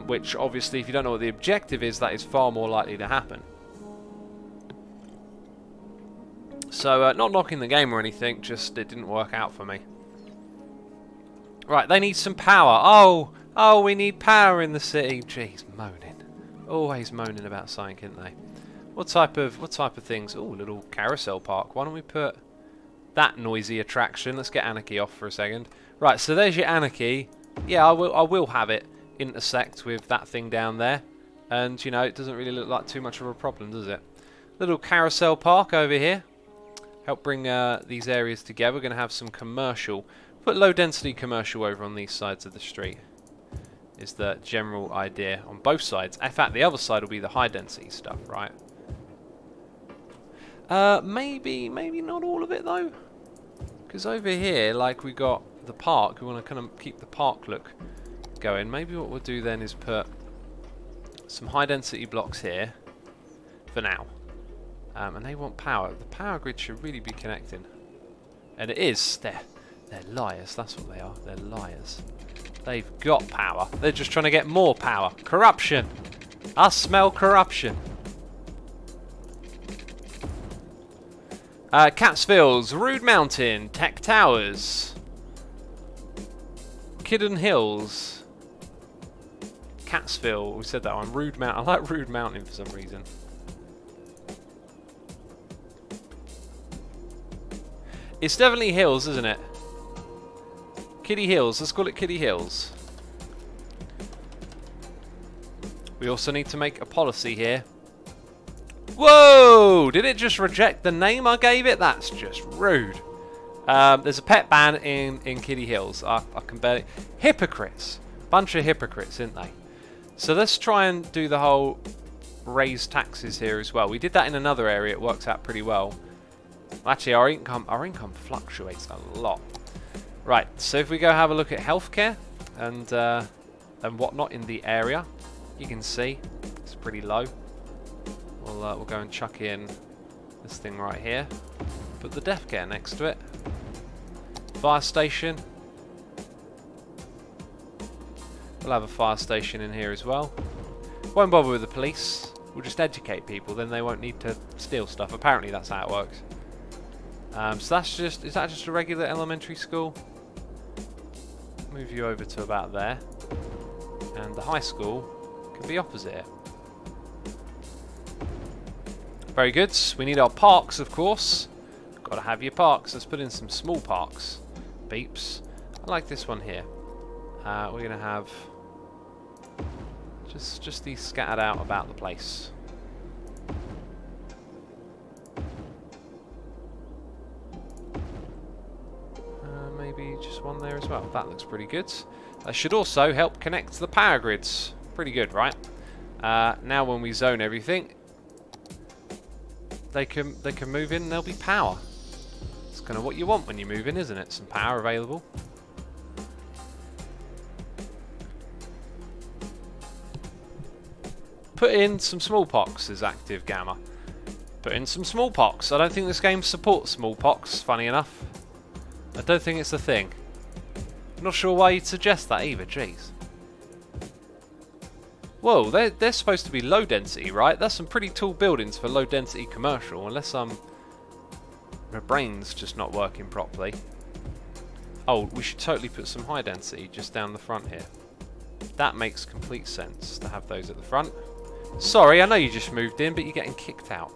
Which, obviously, if you don't know what the objective is, that is far more likely to happen. So, not knocking the game or anything, just it didn't work out for me. Right, they need some power. Oh, we need power in the city. Jeez, moaning. Always moaning about something, isn't they? What type of things? Oh, little carousel park. Why don't we put that noisy attraction? Let's get Anarchy off for a second. Right, so there's your Anarchy. Yeah, I will have it intersect with that thing down there. And, you know, it doesn't really look like too much of a problem, does it? Little carousel park over here. Help bring these areas together. We're going to have some commercial. Put low density commercial over on these sides of the street. Is the general idea on both sides. In fact, the other side will be the high density stuff, right? Maybe not all of it though. Because over here, like we got the park, we want to kind of keep the park look going. Maybe what we'll do then is put some high density blocks here for now. And they want power. The power grid should really be connecting. And it is. They're liars. That's what they are. They're liars. They've got power. They're just trying to get more power. Corruption. I smell corruption. Catsfields, Rude Mountain, Tech Towers, Kidden Hills, Catsfield. We said that one. Rude Mountain. I like Rude Mountain for some reason. It's definitely hills, isn't it? Kiddie Hills. Let's call it Kiddie Hills. We also need to make a policy here. Whoa! Did it just reject the name I gave it? That's just rude. There's a pet ban in Kiddie Hills. I can barely... Hypocrites. Bunch of hypocrites, isn't they? So let's try and do the whole raise taxes here as well. We did that in another area. It works out pretty well. Actually, our income fluctuates a lot. Right, so if we go have a look at healthcare and whatnot in the area, you can see it's pretty low. We'll go and chuck in this thing right here. Put the death care next to it. Fire station. We'll have a fire station in here as well. Won't bother with the police. We'll just educate people, then they won't need to steal stuff. Apparently that's how it works. So that's just, is that just a regular elementary school? Move you over to about there. And the high school can be opposite it. Very good. We need our parks, of course. Got to have your parks. Let's put in some small parks. Beeps. I like this one here. We're going to have just these scattered out about the place. Maybe just one there as well. That looks pretty good. That should also help connect the power grids. Pretty good, right? Now when we zone everything, they can move in and there'll be power. It's kind of what you want when you move in, isn't it? Some power available. Put in some smallpox is active gamma. Put in some smallpox. I don't think this game supports smallpox, funny enough. I don't think it's a thing. I'm not sure why you'd suggest that either, jeez. Whoa, they're supposed to be low density, right? That's some pretty tall buildings for low density commercial, unless my brain's just not working properly. Oh, we should totally put some high density just down the front here. That makes complete sense to have those at the front. Sorry, I know you just moved in, but you're getting kicked out.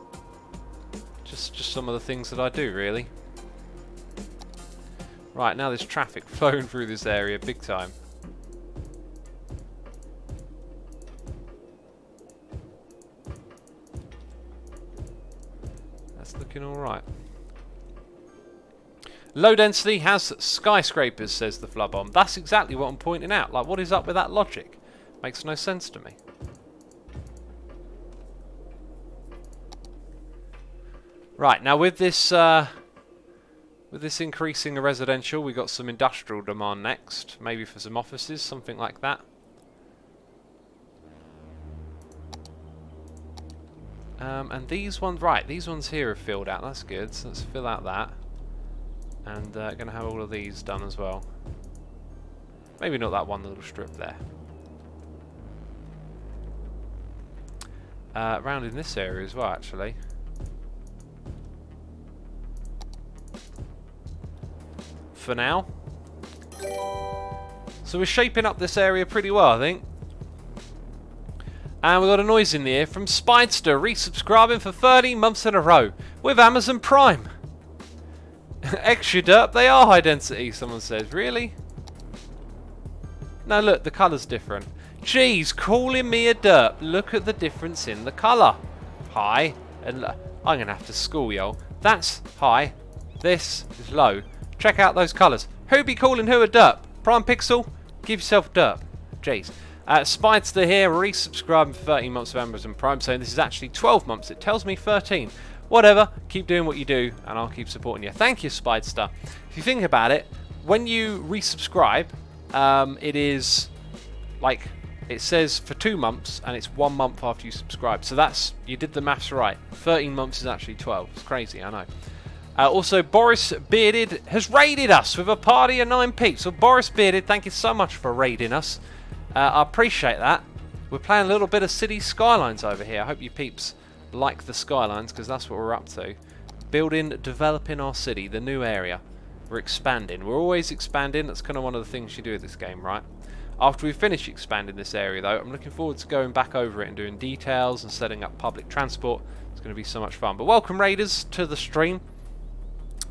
Just some of the things that I do, really. Right, now there's traffic flowing through this area big time. That's looking alright. Low density has skyscrapers, says the Flubbomb. That's exactly what I'm pointing out. Like, what is up with that logic? Makes no sense to me. Right, now with this increasing the residential, we got some industrial demand next. Maybe for some offices, something like that. And these ones, right, these ones here are filled out. That's good. So let's fill out that. And going to have all of these done as well. Maybe not that one little strip there. Around in this area as well, actually. For now. So we're shaping up this area pretty well, I think. And we got a noise in the ear from Spider, resubscribing for 30 months in a row with Amazon Prime. Extra derp, they are high density, someone says. Really? No, look, the colour's different. Jeez, calling me a derp. Look at the difference in the colour. High. And I'm going to have to school y'all. That's high. This is low. Check out those colours. Who be calling who a derp? Prime Pixel? Give yourself a derp. Jeez. Spider here, resubscribing for 13 months of Amazon Prime, saying this is actually 12 months. It tells me 13. Whatever, keep doing what you do, and I'll keep supporting you. Thank you, Spider. If you think about it, when you resubscribe, it is like, it says for 2 months, and it's 1 month after you subscribe. So that's, you did the maths right. 13 months is actually 12. It's crazy, I know. Also, Boris Bearded has raided us with a party of 9 peeps. So, Boris Bearded, thank you so much for raiding us. I appreciate that. We're playing a little bit of City Skylines over here. I hope you peeps like the Skylines, because that's what we're up to. Building, developing our city, the new area. We're expanding. We're always expanding. That's kind of one of the things you do with this game, right? After we finish expanding this area, though, I'm looking forward to going back over it and doing details and setting up public transport. It's going to be so much fun. But welcome, Raiders, to the stream.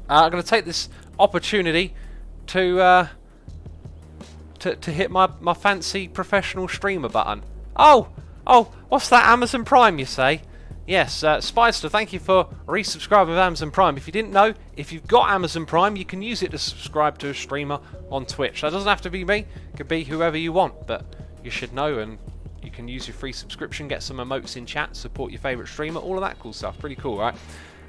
I'm going to take this opportunity to hit my fancy professional streamer button. Oh, what's that, Amazon Prime, you say? Yes, Spider, thank you for resubscribing with Amazon Prime. If you didn't know, if you've got Amazon Prime, you can use it to subscribe to a streamer on Twitch. That doesn't have to be me. It could be whoever you want, but you should know, and you can use your free subscription, get some emotes in chat, support your favourite streamer, all of that cool stuff. Pretty cool, right?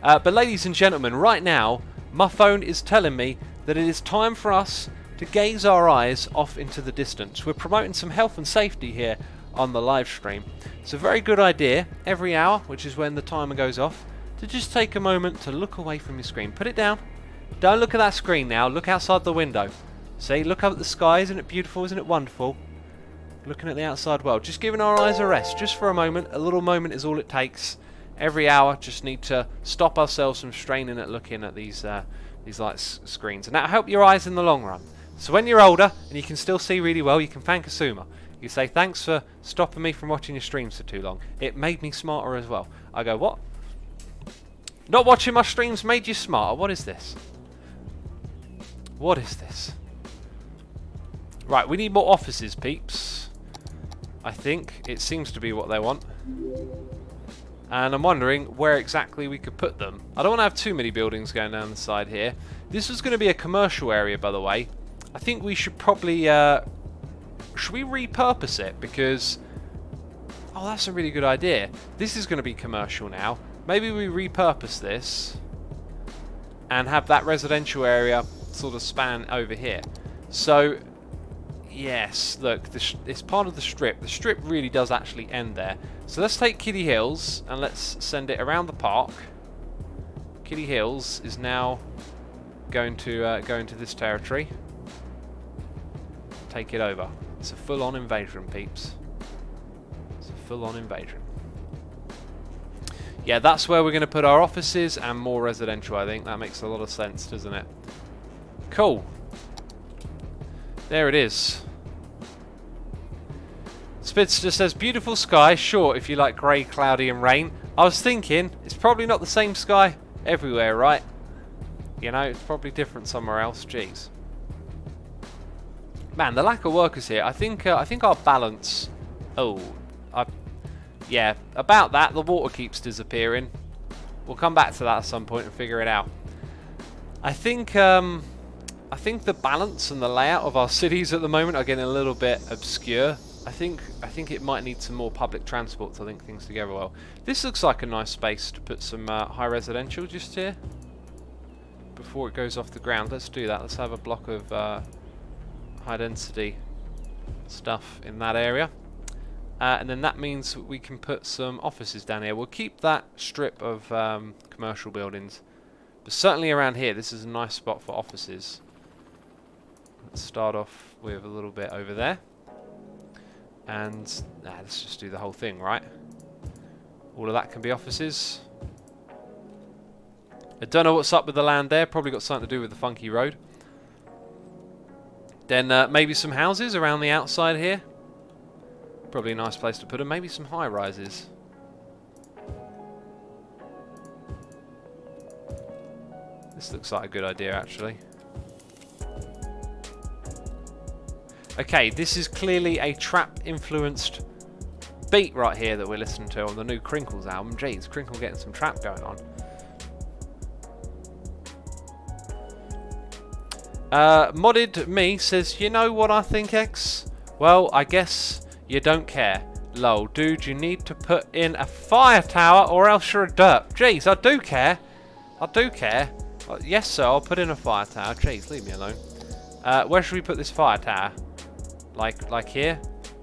But ladies and gentlemen, right now, my phone is telling me that it is time for us to gaze our eyes off into the distance. We're promoting some health and safety here on the live stream. It's a very good idea every hour, which is when the timer goes off, to just take a moment to look away from your screen. Put it down. Don't look at that screen now. Look outside the window. See, look up at the sky. Isn't it beautiful? Isn't it wonderful? Looking at the outside world. Just giving our eyes a rest, just for a moment. A little moment is all it takes. Every hour, just need to stop ourselves from straining at looking at these light screens, and that'll help your eyes in the long run. So when you're older and you can still see really well, you can thank Asuma. You say, thanks for stopping me from watching your streams for too long. It made me smarter as well. I go, what? Not watching my streams made you smarter? What is this? What is this? Right, we need more offices, peeps. I think it seems to be what they want. And I'm wondering where exactly we could put them. I don't want to have too many buildings going down the side here. This was going to be a commercial area, by the way. I think we should probably... should we repurpose it? Because... oh, that's a really good idea. This is going to be commercial now. Maybe we repurpose this and have that residential area sort of span over here. So... yes, look, it's part of the strip. The strip really does actually end there. So let's take Kitty Hills and let's send it around the park. Kitty Hills is now going to go into this territory. Take it over. It's a full-on invasion, peeps. It's a full-on invasion. Yeah, that's where we're going to put our offices and more residential, I think. That makes a lot of sense, doesn't it? Cool. There it is. Spitster says, beautiful sky, sure, if you like grey, cloudy and rain. I was thinking, it's probably not the same sky everywhere, right? You know, it's probably different somewhere else. Jeez. Man, the lack of workers here. I think our balance... yeah, about that. The water keeps disappearing. We'll come back to that at some point and figure it out. I think the balance and the layout of our cities at the moment are getting a little bit obscure. I think it might need some more public transport to link things together well. This looks like a nice space to put some high residential just here before it goes off the ground. Let's do that. Let's have a block of high density stuff in that area, and then that means we can put some offices down here. We'll keep that strip of commercial buildings, but certainly around here this is a nice spot for offices. Let's start off with a little bit over there. And let's just do the whole thing, right? All of that can be offices. I don't know what's up with the land there. Probably got something to do with the funky road. Then maybe some houses around the outside here. Probably a nice place to put them. Maybe some high rises. This looks like a good idea, actually. Okay, this is clearly a trap-influenced beat right here that we're listening to on the new Crinkles album. Jeez, Crinkle getting some trap going on. Modded Me says, you know what I think, X? Well, I guess you don't care. Lol, dude, you need to put in a fire tower or else you're a derp. Jeez, I do care. I do care. Yes, sir, I'll put in a fire tower. Jeez, leave me alone. Where should we put this fire tower? Like here?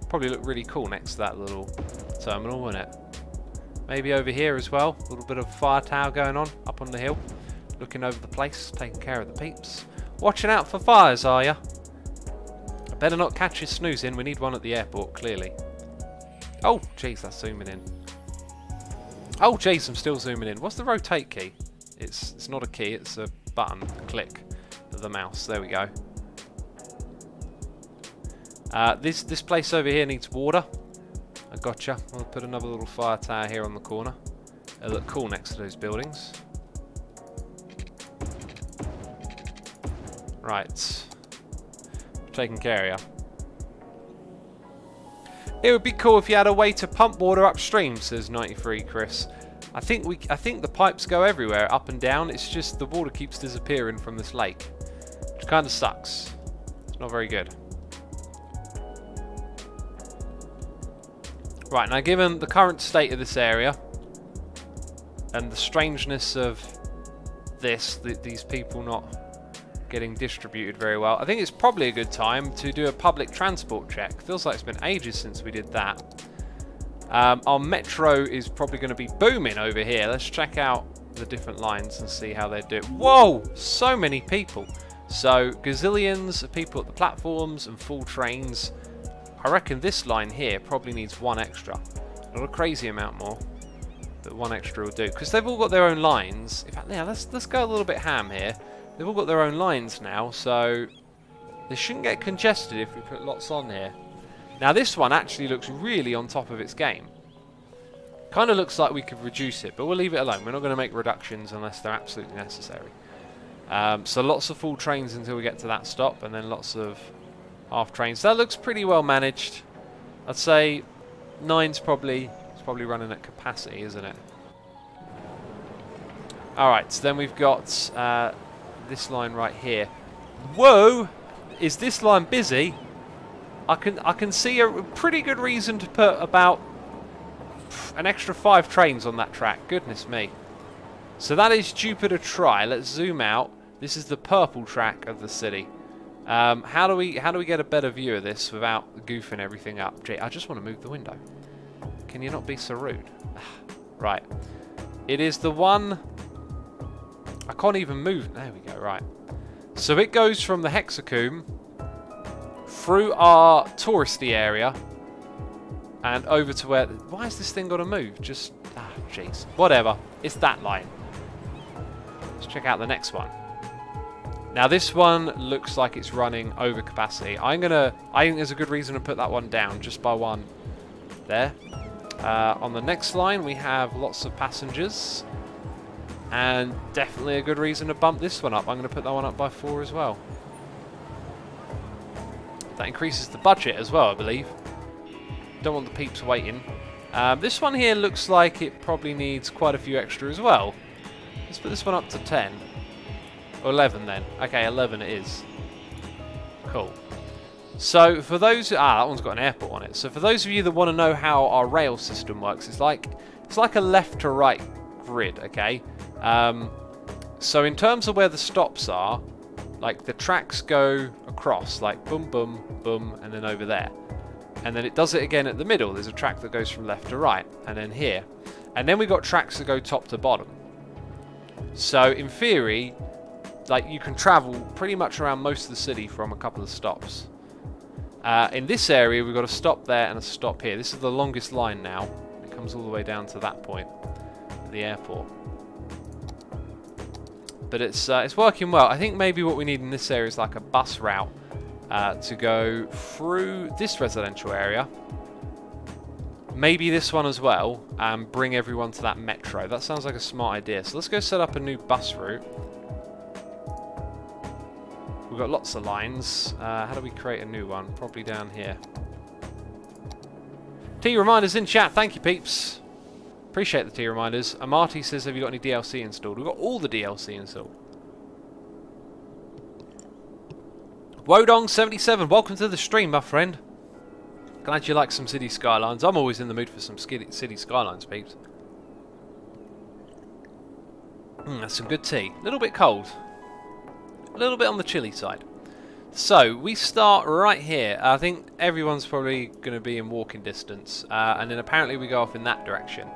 Probably look really cool next to that little terminal, wouldn't it? Maybe over here as well. A little bit of fire tower going on up on the hill. Looking over the place, taking care of the peeps. Watching out for fires, are ya? I better not catch you snoozing. We need one at the airport, clearly. Oh, jeez, that's zooming in. Oh, jeez, I'm still zooming in. What's the rotate key? It's not a key, it's a button, a click of the mouse. There we go. This place over here needs water. I gotcha. I'll put another little fire tower here on the corner. It'll look cool next to those buildings. Right. Taking care of you. It would be cool if you had a way to pump water upstream, says 93 Chris. I think the pipes go everywhere, up and down. It's just the water keeps disappearing from this lake, which kind of sucks. It's not very good. Right, now given the current state of this area and the strangeness of these people not getting distributed very well, I think it's probably a good time to do a public transport check. Feels like it's been ages since we did that. Our metro is probably going to be booming over here. Let's check out the different lines and see how they do. Whoa! So many people. So, gazillions of people at the platforms and full trains. I reckon this line here probably needs one extra. Not a crazy amount more, but one extra will do. Because they've all got their own lines. In fact, yeah, let's go a little bit ham here. They've all got their own lines now, so they shouldn't get congested if we put lots on here. Now this one actually looks really on top of its game. Kind of looks like we could reduce it, but we'll leave it alone. We're not going to make reductions unless they're absolutely necessary. So lots of full trains until we get to that stop, and then lots of half trains. That looks pretty well managed. I'd say 9's probably running at capacity, isn't it? Alright, so then we've got this line right here. Whoa! Is this line busy? I can see a pretty good reason to put about an extra 5 trains on that track. Goodness me. So that is Jupiter Tri. Let's zoom out. This is the purple track of the city. How do we get a better view of this without goofing everything up? Gee, I just want to move the window. Can you not be so rude? Right. It is the one... I can't even move. There we go, right. So it goes from the Hexacomb through our touristy area and over to where... Why has this thing got to move? Just... Ah, jeez. Whatever. It's that line. Let's check out the next one. Now this one looks like it's running over capacity. I think there's a good reason to put that one down just by one there. On the next line we have lots of passengers, and definitely a good reason to bump this one up. I'm going to put that one up by 4 as well. That increases the budget as well, I believe. Don't want the peeps waiting. This one here looks like it probably needs quite a few extra as well. Let's put this one up to 10. Or 11 then. Okay, 11 it is. Cool. So for those... that one's got an airport on it. So for those of you that want to know how our rail system works, it's like a left to right grid, okay? So in terms of where the stops are, like the tracks go across, like boom, boom, boom, and then over there. And then it does it again at the middle. There's a track that goes from left to right, and then here. And then we've got tracks that go top to bottom. So in theory, like you can travel pretty much around most of the city from a couple of stops. In this area, we've got a stop there and a stop here. This is the longest line now. It comes all the way down to that point, at the airport. But it's working well. I think maybe what we need in this area is like a bus route to go through this residential area. Maybe this one as well, and bring everyone to that metro. That sounds like a smart idea. So let's go set up a new bus route. We've got lots of lines. How do we create a new one? Probably down here. T reminders in chat. Thank you, peeps. Appreciate the T reminders. Amarty says, have you got any DLC installed? We've got all the DLC installed. Wodong77, welcome to the stream, my friend. Glad you like some City Skylines. I'm always in the mood for some City Skylines, peeps. That's some good tea. A little bit cold. A little bit on the chilly side. So, we start right here. I think everyone's probably going to be in walking distance. And then apparently we go off in that direction.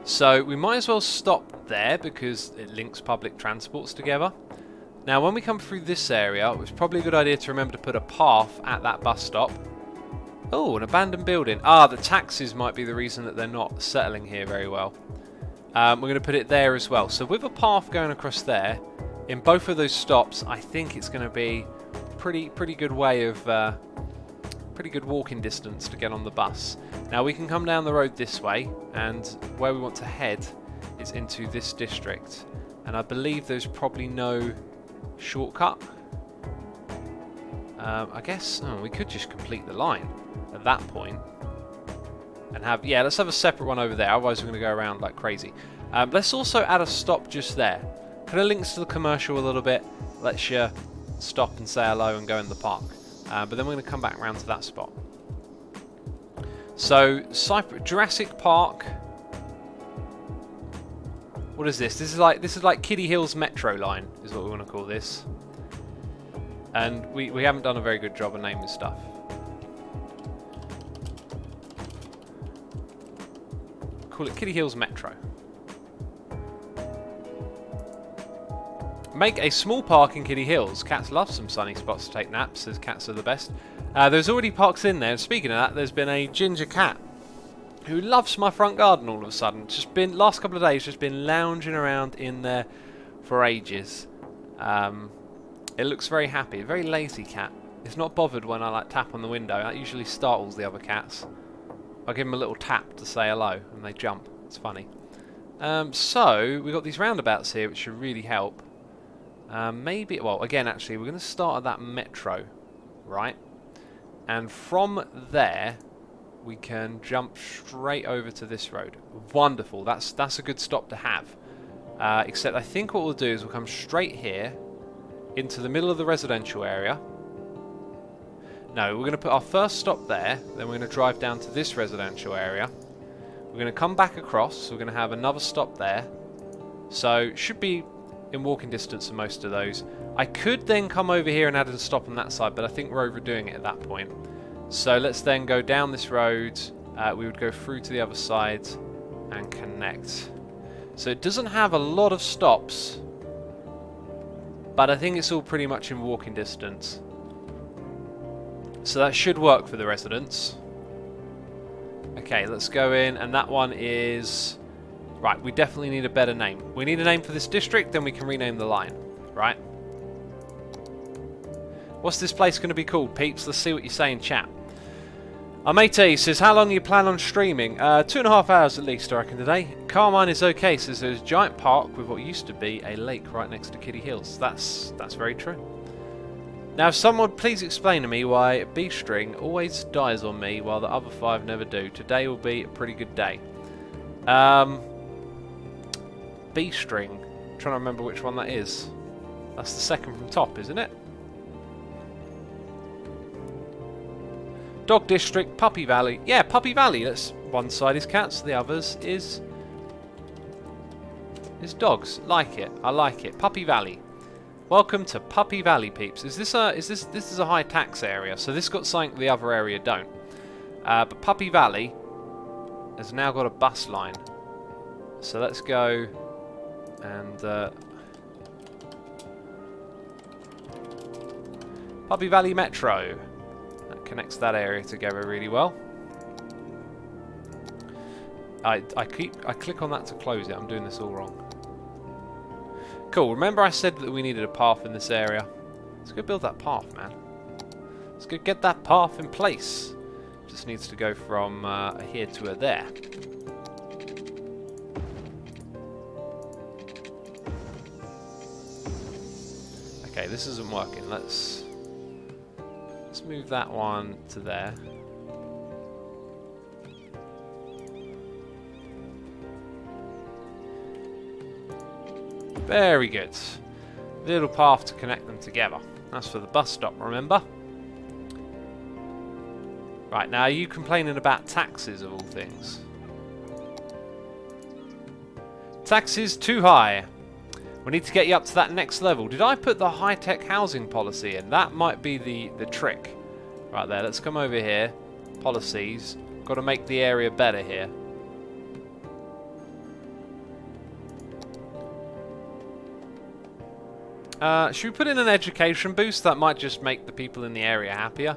So, we might as well stop there because it links public transports together. Now, when we come through this area, it's probably a good idea to remember to put a path at that bus stop. Oh, an abandoned building. The taxis might be the reason that they're not settling here very well. We're going to put it there as well. So with a path going across there, in both of those stops, I think it's going to be pretty good way of, pretty good walking distance to get on the bus. Now we can come down the road this way, and where we want to head is into this district. And I believe there's probably no shortcut. I guess we could just complete the line at that point and have, yeah, let's have a separate one over there, otherwise we're going to go around like crazy. Let's also add a stop just there. Kind of links to the commercial a little bit, lets you stop and say hello and go in the park. But then we're going to come back around to that spot. So Jurassic Park. What is this? This is like Kiddie Hills Metro line, is what we want to call this. And we haven't done a very good job of naming stuff. Call it Kiddie Hills Metro. Make a small park in Kiddie Hills. Cats love some sunny spots to take naps, says cats are the best. There's already parks in there. And speaking of that, there's been a ginger cat who loves my front garden all of a sudden. Just been, last couple of days, just been lounging around in there for ages. It looks very happy. A very lazy cat. It's not bothered when I like tap on the window. That usually startles the other cats. I give them a little tap to say hello and they jump. It's funny. So we've got these roundabouts here which should really help. Maybe, well, again, actually, we're going to start at that metro, right? And from there, we can jump straight over to this road. Wonderful. That's a good stop to have. Except I think what we'll do is we'll come straight here into the middle of the residential area. No, we're going to put our first stop there. Then we're going to drive down to this residential area. We're going to come back across. So we're going to have another stop there. So should be in walking distance of most of those. I could then come over here and add a stop on that side, but I think we're overdoing it at that point. So let's then go down this road. We would go through to the other side and connect. So it doesn't have a lot of stops, but I think it's all pretty much in walking distance. So that should work for the residents. Okay, let's go in, and that one is... Right, we definitely need a better name. We need a name for this district, then we can rename the line. Right? What's this place going to be called, peeps? Let's see what you say in chat. Our mate A says, how long you plan on streaming? 2.5 hours at least, I reckon, today. Carmine is okay, says there's a giant park with what used to be a lake right next to Kitty Hills. That's very true. Now, someone please explain to me why B-string always dies on me while the other 5 never do. Today will be a pretty good day. B-string. I'm trying to remember which one that is. That's the second from top, isn't it? Dog District, Puppy Valley. Yeah, Puppy Valley. That's one side is cats, the others is dogs. Like it. I like it. Puppy Valley. Welcome to Puppy Valley, peeps. This is a high tax area, so this got something the other area don't. But Puppy Valley has now got a bus line. So let's go and Puppy Valley Metro. That connects that area together really well. I click on that to close it. I'm doing this all wrong. Cool. Remember I said that we needed a path in this area. Let's go build that path, man. Let's go get that path in place. Just needs to go from here to there. Okay, this isn't working. Let's move that one to there. Very good. Little path to connect them together. That's for the bus stop, remember? Right, now are you complaining about taxes of all things? Taxes too high. We need to get you up to that next level. Did I put the high-tech housing policy in? That might be the trick. Right there, let's come over here. Policies. Got to make the area better here. Should we put in an education boost? That might just make the people in the area happier.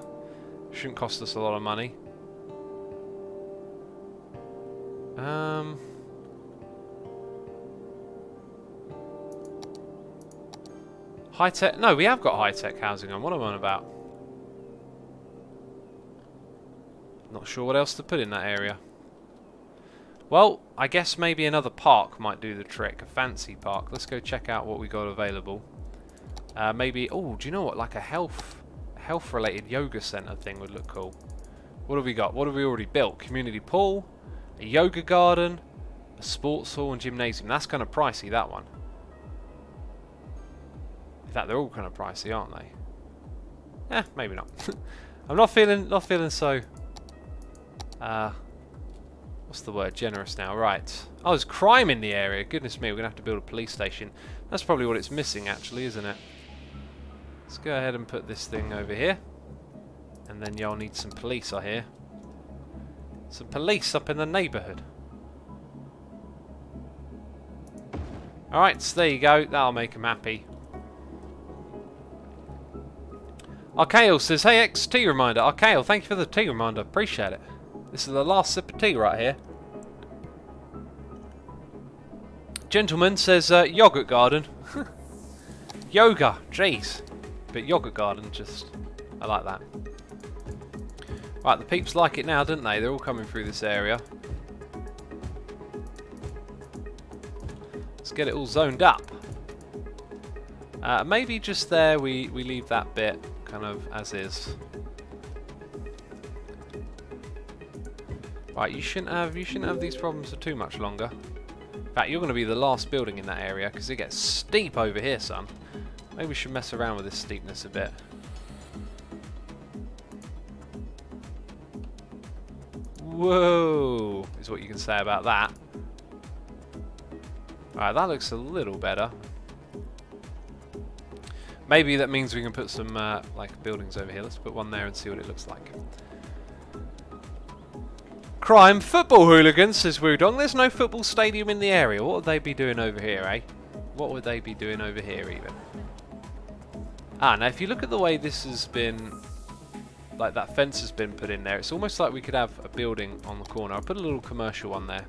Shouldn't cost us a lot of money. High-tech... No, we have got high-tech housing on. What am I on about? Not sure what else to put in that area. Well, I guess maybe another park might do the trick. A fancy park. Let's go check out what we got available. Maybe... Oh, do you know what? Like a health-related yoga centre thing would look cool. What have we got? What have we already built? Community pool, a yoga garden, a sports hall and gymnasium. That's kind of pricey, that one. In fact, they're all kind of pricey, aren't they? Eh, maybe not. I'm not feeling so... what's the word? Generous now. Right. Oh, there's crime in the area. Goodness me, we're going to have to build a police station. That's probably what it's missing, actually, isn't it? Let's go ahead and put this thing over here. And then y'all need some police, I hear. Some police up in the neighbourhood. Alright, so there you go. That'll make them happy. Archael says, hey, XT reminder. Archael, thank you for the tea reminder. Appreciate it. This is the last sip of tea right here. Gentleman says, yogurt garden. Yoga, jeez. But yogurt garden, just... I like that. Right, the peeps like it now, don't they? They're all coming through this area. Let's get it all zoned up. Maybe just there we leave that bit kind of as is. Right, you shouldn't have these problems for too much longer. In fact, you're going to be the last building in that area because it gets steep over here, son. Maybe we should mess around with this steepness a bit. Whoa, is what you can say about that. Alright, that looks a little better. Maybe that means we can put some like buildings over here. Let's put one there and see what it looks like. Crime football hooligans, says Wudong. There's no football stadium in the area. What would they be doing over here, eh? What would they be doing over here, even? Ah, now if you look at the way this has been, like that fence has been put in there, it's almost like we could have a building on the corner. I'll put a little commercial one there.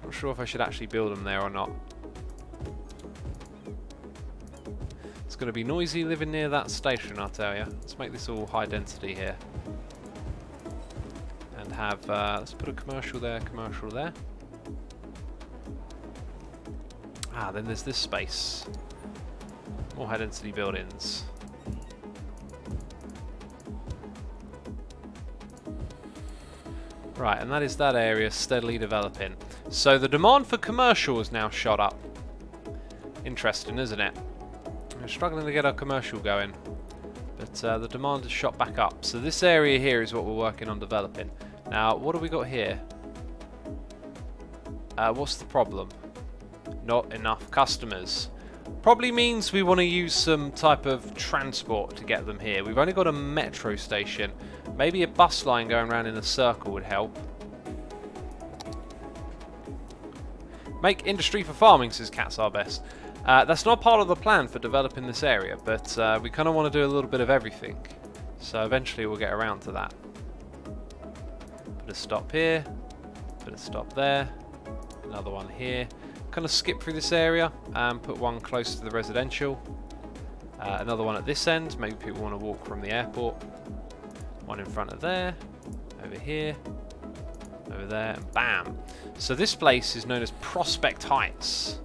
Not sure if I should actually build them there or not. It's going to be noisy living near that station, I'll tell you. Let's make this all high density here. have, let's put a commercial there, commercial there. Ah, then there's this space. More high density buildings. Right, and that is that area steadily developing. So the demand for commercial is now shot up. Interesting, isn't it? We're struggling to get our commercial going. But the demand has shot back up. So this area here is what we're working on developing. Now, what have we got here? What's the problem? Not enough customers. Probably means we want to use some type of transport to get them here. We've only got a metro station. Maybe a bus line going around in a circle would help. Make industry for farming, says Cats Are Best. That's not part of the plan for developing this area, but we kind of want to do a little bit of everything. So eventually we'll get around to that. Put a stop here. Put a stop there. Another one here. Kind of skip through this area and put one close to the residential. Another one at this end. Maybe people want to walk from the airport. One in front of there. Over here. Over there. And bam. So this place is known as Prospect Heights.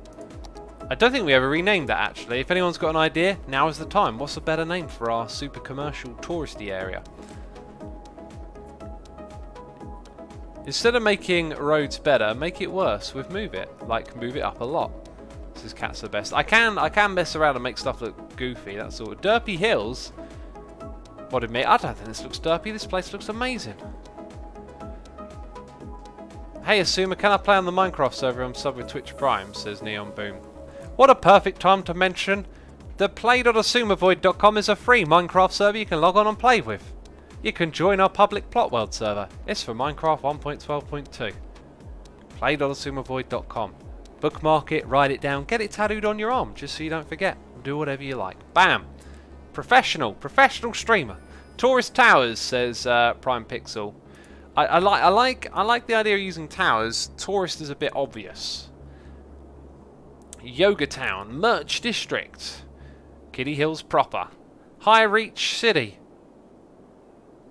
I don't think we ever renamed that actually. If anyone's got an idea, now is the time. What's a better name for our super commercial touristy area? Instead of making roads better, make it worse with Move It. Like, move it up a lot. This is Cats Are Best. I can mess around and make stuff look goofy, that's all. Derpy Hills? What admit? I don't think this looks derpy. This place looks amazing. Hey, Asuma, can I play on the Minecraft server on sub with Twitch Prime? Says Neon Boom. What a perfect time to mention that play.asumavoid.com is a free Minecraft server you can log on and play with. You can join our public plot world server. It's for Minecraft 1.12.2. Play.asumavoid.com. Bookmark it, write it down, get it tattooed on your arm just so you don't forget. Do whatever you like. Bam! Professional streamer. Tourist towers, says Prime Pixel. I like the idea of using towers. Tourist is a bit obvious. Yoga Town, Merch District, Kiddie Hills proper, High Reach City,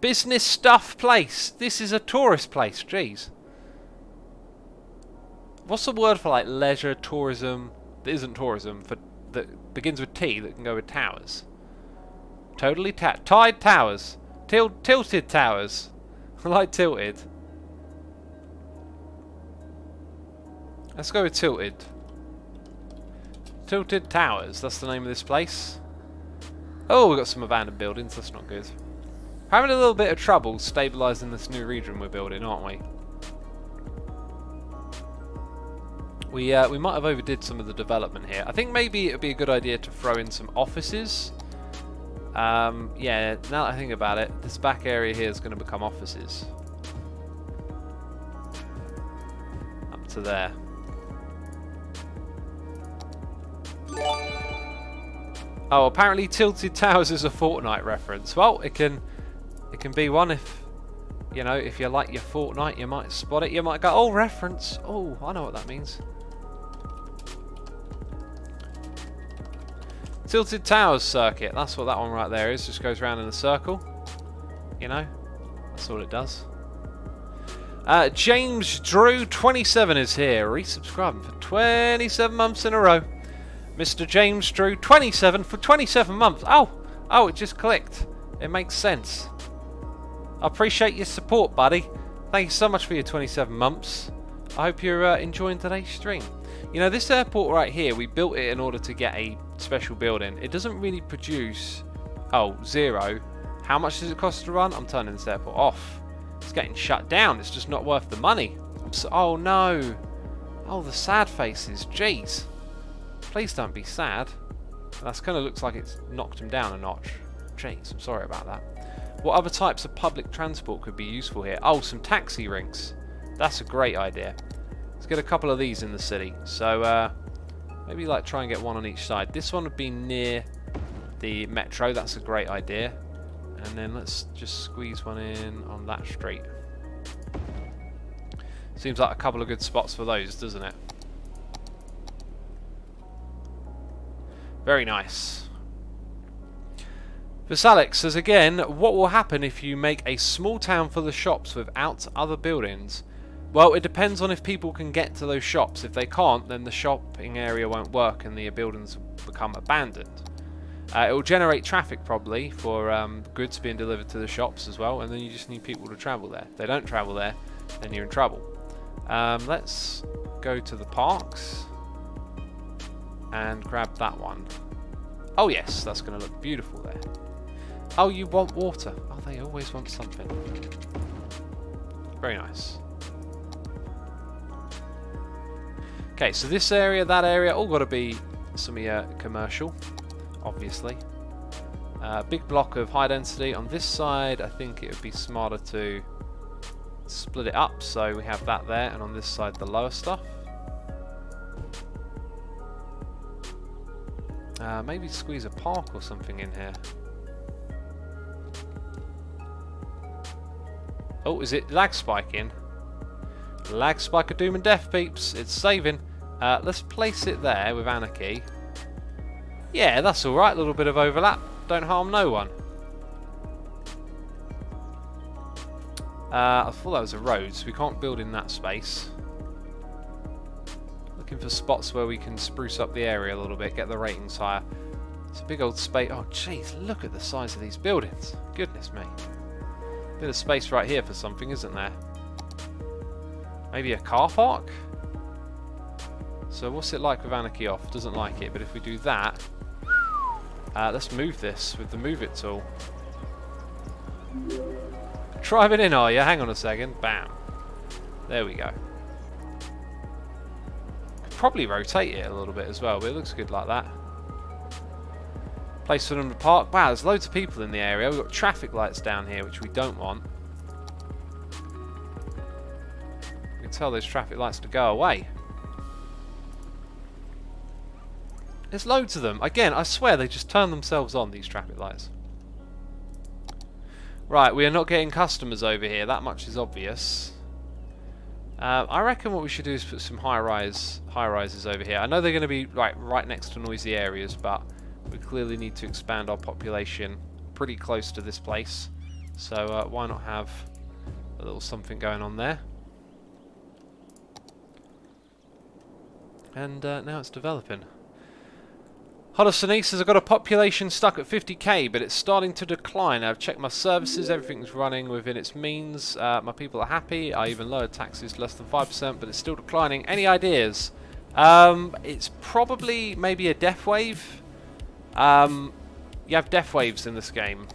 Business Stuff Place. This is a tourist place, jeez. What's the word for like leisure tourism that isn't tourism for that begins with T that can go with towers? Totally Tide Towers, Tilted Towers. I like tilted. Let's go with tilted. Tilted Towers, that's the name of this place. Oh, we've got some abandoned buildings, that's not good. We're having a little bit of trouble stabilising this new region we're building, aren't we? We might have overdid some of the development here. I think maybe it would be a good idea to throw in some offices. Yeah, now that I think about it, this back area here is going to become offices. Up to there. Oh, apparently Tilted Towers is a Fortnite reference. Well, it can be one if, you know, if you like your Fortnite, you might spot it. You might go, oh, reference. Oh, I know what that means. Tilted Towers circuit. That's what that one right there is. Just goes around in a circle. You know, that's all it does. James Drew 27 is here, resubscribing for 27 months in a row. Mr. James Drew 27 for 27 months. Oh, it just clicked. It makes sense. I appreciate your support, buddy. Thank you so much for your 27 months. I hope you're enjoying today's stream. You know, this airport right here, we built it in order to get a special building. It doesn't really produce... Oh, 0. How much does it cost to run? I'm turning this airport off. It's getting shut down. It's just not worth the money. Oh, no. Oh, the sad faces. Jeez. Please don't be sad. That kind of looks like it's knocked him down a notch. Jeez, I'm sorry about that. What other types of public transport could be useful here? Oh, some taxi rinks. That's a great idea. Let's get a couple of these in the city. So, maybe like try and get one on each side. This one would be near the metro. That's a great idea. And then let's just squeeze one in on that street. Seems like a couple of good spots for those, doesn't it? Very nice. Vasalex says again, what will happen if you make a small town full of shops without other buildings? Well, it depends on if people can get to those shops. If they can't, then the shopping area won't work and the buildings will become abandoned. It will generate traffic probably for goods being delivered to the shops as well, and then you just need people to travel there. If they don't travel there, then you're in trouble. Let's go to the parks and grab that one. Oh yes, that's going to look beautiful there. Oh, you want water. Oh, they always want something. Very nice. Okay, so this area, that area, all got to be commercial, obviously. Big block of high density. On this side, I think it would be smarter to split it up, so we have that there, and on this side the lower stuff. Maybe squeeze a park or something in here. Oh, is it lag spiking? Lag spike of doom and death, peeps. It's saving. Let's place it there with Anarchy. Yeah, that's alright. A little bit of overlap. Don't harm no one. I thought that was a road, so we can't build in that space. Looking for spots where we can spruce up the area a little bit, get the ratings higher. It's a big old space. Oh, jeez, look at the size of these buildings. Goodness me. Bit of space right here for something, isn't there? Maybe a car park? So what's it like with Anarchy off? Doesn't like it, but if we do that... let's move this with the move it tool. Driving in, are you? Hang on a second. Bam. There we go. Could probably rotate it a little bit as well, but it looks good like that. Place for them to park. Wow, there's loads of people in the area. We've got traffic lights down here, which we don't want. You can tell those traffic lights to go away. There's loads of them. Again, I swear they just turn themselves on, these traffic lights. Right, we are not getting customers over here. That much is obvious. I reckon what we should do is put some high-rises over here. I know they're going to be right next to noisy areas, but we clearly need to expand our population pretty close to this place. So why not have a little something going on there? And now it's developing. Hodderson says, I've got a population stuck at 50k, but it's starting to decline. I've checked my services, everything's running within its means. My people are happy. I even lowered taxes to less than 5%, but it's still declining. Any ideas? It's probably maybe a death wave. You have death waves in this game.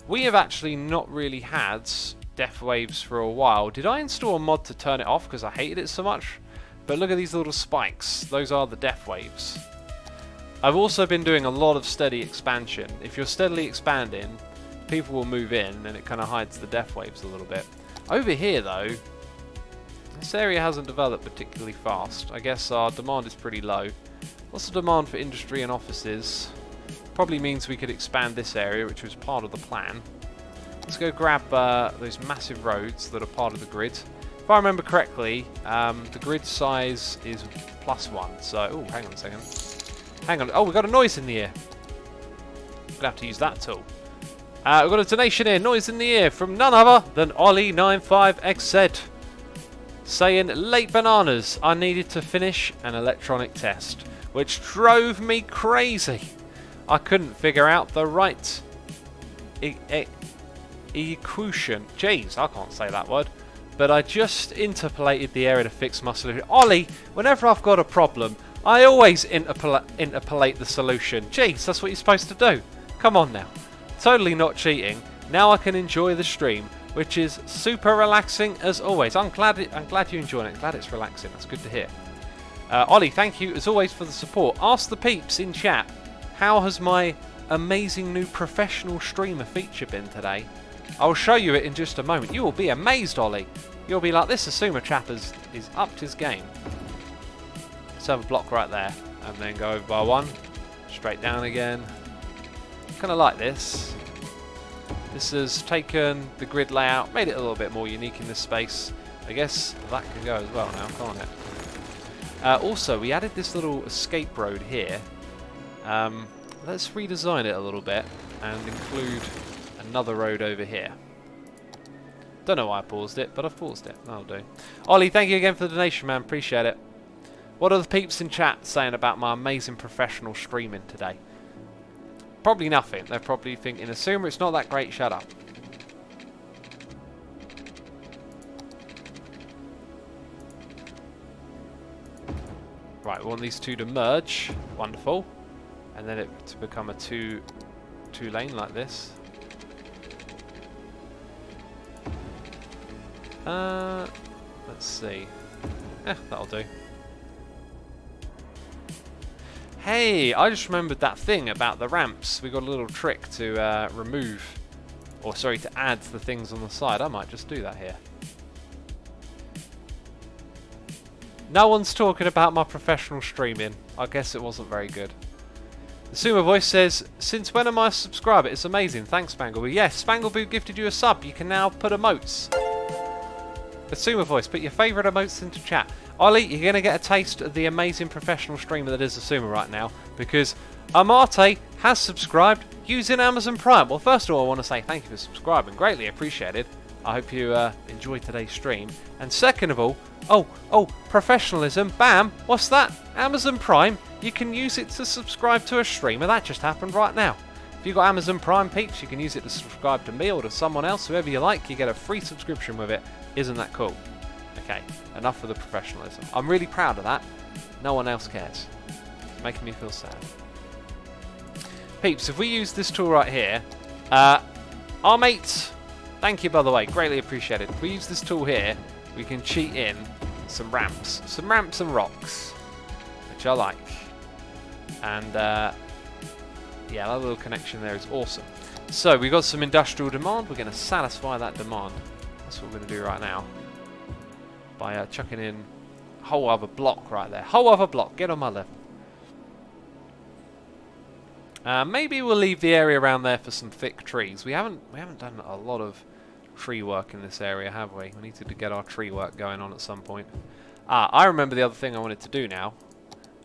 We have actually not really had death waves for a while. Did I install a mod to turn it off because I hated it so much? But look at these little spikes. Those are the death waves. I've also been doing a lot of steady expansion. If you're steadily expanding, people will move in and it kind of hides the death waves a little bit. Over here though, this area hasn't developed particularly fast. I guess our demand is pretty low. Lots of demand for industry and offices. Probably means we could expand this area, which was part of the plan. Let's go grab those massive roads that are part of the grid. If I remember correctly, the grid size is +1. So, oh, hang on a second. Hang on. Oh, we've got a noise in the ear. We're going to have to use that tool. We've got a donation here. Noise in the ear from none other than Ollie95XZ. Saying, late bananas. I needed to finish an electronic test, which drove me crazy. I couldn't figure out the right equation. Jeez, I can't say that word. But I just interpolated the area to fix my solution. Ollie, whenever I've got a problem, I always interpolate the solution. Jeez, that's what you're supposed to do. Come on now. Totally not cheating. Now I can enjoy the stream, which is super relaxing as always. I'm glad you're enjoying it. Glad it's relaxing. That's good to hear. Ollie, thank you as always for the support. Ask the peeps in chat, how has my amazing new professional streamer feature been today? I'll show you it in just a moment. You will be amazed, Ollie. You'll be like, this Asuma chap is upped his game. Let's have a block right there, and then go over by one, straight down again. Kind of like this. This has taken the grid layout, made it a little bit more unique in this space. I guess that can go as well now, can't it? Also, we added this little escape road here. let's redesign it a little bit and include another road over here. Don't know why I paused it, but I've paused it. That'll do. Ollie, thank you again for the donation, man. Appreciate it. What are the peeps in chat saying about my amazing professional streaming today? Probably nothing. They're probably thinking, Assumer, it's not that great, shut up. Right, we want these two to merge. Wonderful. And then it to become a two lane like this. Let's see. That'll do. Hey, I just remembered that thing about the ramps. We got a little trick to remove, or sorry, to add the things on the side. I might just do that here. No one's talking about my professional streaming. I guess it wasn't very good. The Sumo Voice says, since when am I a subscriber? It's amazing. Thanks, Spangleboo. Yes, Spangleboo gifted you a sub. You can now put emotes. The Sumo Voice, put your favourite emotes into chat. Ollie, you're going to get a taste of the amazing professional streamer that is Asuma right now, because Amarte has subscribed using Amazon Prime. Well, first of all, I want to say thank you for subscribing. Greatly appreciated. I hope you enjoyed today's stream. And second of all, oh, professionalism. Bam! What's that? Amazon Prime. You can use it to subscribe to a streamer. That just happened right now. If you've got Amazon Prime, peeps, you can use it to subscribe to me or to someone else, whoever you like. You get a free subscription with it. Isn't that cool? Okay, enough of the professionalism. I'm really proud of that. No one else cares. It's making me feel sad. Peeps, if we use this tool right here, our mates, thank you by the way, greatly appreciated. If we use this tool here, we can cheat in some ramps and rocks, which I like. And yeah, that little connection there is awesome. So we've got some industrial demand. We're going to satisfy that demand. That's what we're going to do right now. By chucking in a whole other block right there. Whole other block. Get on my level. Maybe we'll leave the area around there for some thick trees. We haven't done a lot of tree work in this area, have we? We need to get our tree work going on at some point. I remember the other thing I wanted to do now.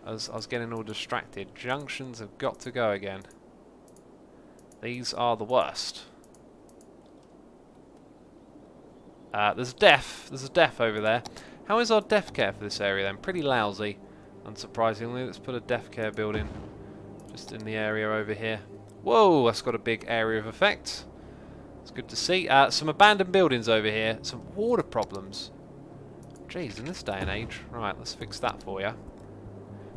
I was getting all distracted. Junctions have got to go again. These are the worst. There's a deaf over there. How is our deaf care for this area then? Pretty lousy, unsurprisingly. Let's put a deaf care building just in the area over here. Whoa, that's got a big area of effect. It's good to see. Some abandoned buildings over here. Some water problems. Jeez, in this day and age. Right, let's fix that for you.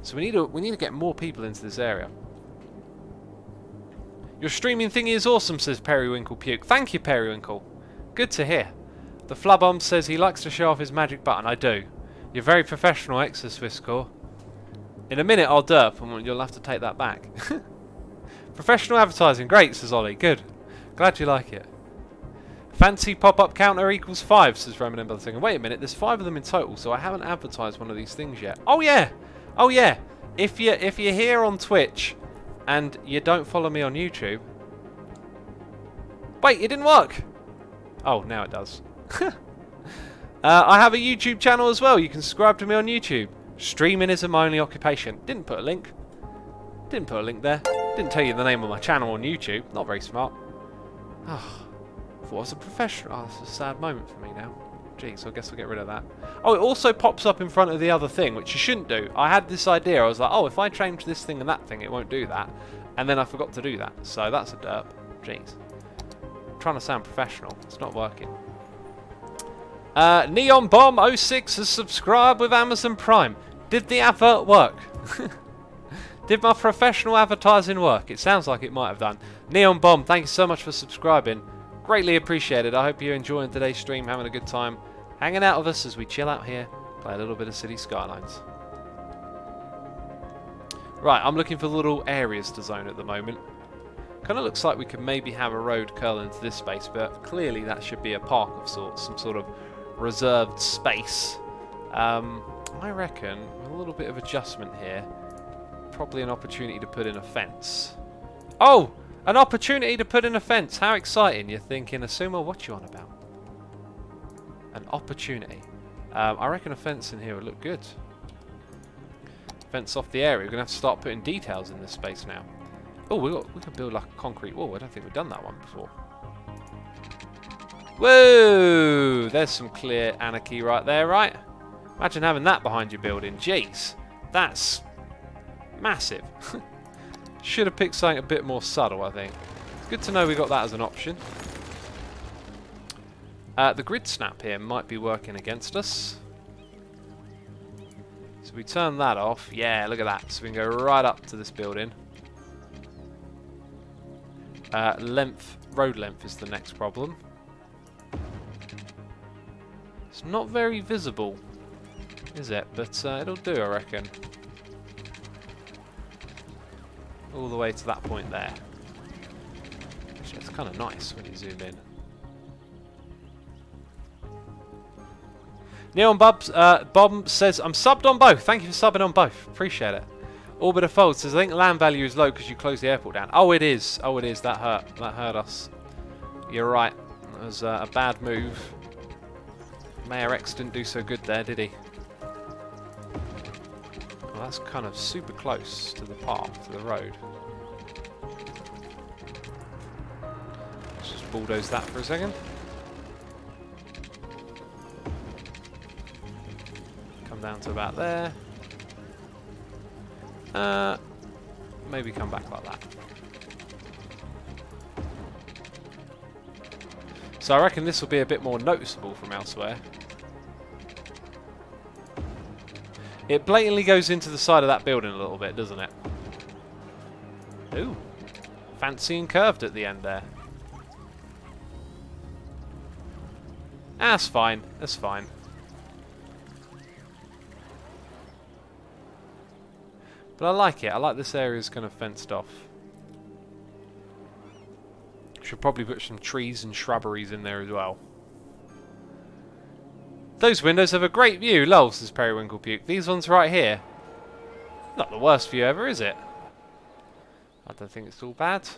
So we need to get more people into this area. Your streaming thingy is awesome, says Periwinkle Puke. Thank you, Periwinkle. Good to hear. The Flubomb says he likes to show off his magic button. I do. You're very professional, Exosviscore. In a minute I'll derp and you'll have to take that back. Professional advertising. Great, says Ollie. Good. Glad you like it. Fancy pop-up counter equals 5, says Roman Ember the Second. Wait a minute, there's 5 of them in total, so I haven't advertised one of these things yet. Oh yeah! Oh yeah! If you're here on Twitch and you don't follow me on YouTube... Wait, it didn't work! Oh, now it does. I have a YouTube channel as well. You can subscribe to me on YouTube. Streaming isn't my only occupation. Didn't put a link. Didn't put a link there. Didn't tell you the name of my channel on YouTube. Not very smart. Oh, I thought I was a professional. Oh, that's a sad moment for me now. Jeez, so I guess I'll get rid of that. Oh, it also pops up in front of the other thing, which you shouldn't do. I had this idea. I was like, oh, if I change this thing and that thing, it won't do that. And then I forgot to do that. So that's a derp. Jeez. I'm trying to sound professional. It's not working. Neon Bomb 06 has subscribed with Amazon Prime. Did the advert work? Did my professional advertising work? It sounds like it might have done. Neon Bomb, thank you so much for subscribing. Greatly appreciated. I hope you're enjoying today's stream, having a good time, hanging out with us as we chill out here, play a little bit of City Skylines. Right, I'm looking for little areas to zone at the moment. Kind of looks like we could maybe have a road curl into this space, but clearly that should be a park of sorts, some sort of reserved space. I reckon with a little bit of adjustment here, probably an opportunity to put in a fence. Oh, an opportunity to put in a fence. How exciting. You're thinking, Asuma, what you on about? An opportunity. I reckon a fence in here would look good. Fence off the area. We're going to have to start putting details in this space now. Oh, we can build like a concrete wall. I don't think we've done that one before. Whoa! There's some clear anarchy right there, right? Imagine having that behind your building. Jeez, that's massive. Should have picked something a bit more subtle, I think. It's good to know we got that as an option. The grid snap here might be working against us. So we turn that off. Yeah, look at that. So we can go right up to this building. Road length is the next problem. It's not very visible, is it? But it'll do, I reckon. All the way to that point there. Actually, it's kind of nice when you zoom in. Neon Bob says, I'm subbed on both. Thank you for subbing on both. Appreciate it. Orbiter Fold says, I think land value is low because you closed the airport down. Oh, it is. Oh, it is. That hurt. That hurt us. You're right. That was a bad move. Mayor X didn't do so good there, did he? Well, that's kind of super close to the path, to the road. Let's just bulldoze that for a second. Come down to about there. Maybe come back like that. So I reckon this will be a bit more noticeable from elsewhere. It blatantly goes into the side of that building a little bit, doesn't it? Ooh. Fancy and curved at the end there. That's fine. That's fine. But I like it. I like this area's kind of fenced off. Should probably put some trees and shrubberies in there as well. Those windows have a great view. Lol, says Periwinkle Puke. These ones right here. Not the worst view ever, is it? I don't think it's all bad.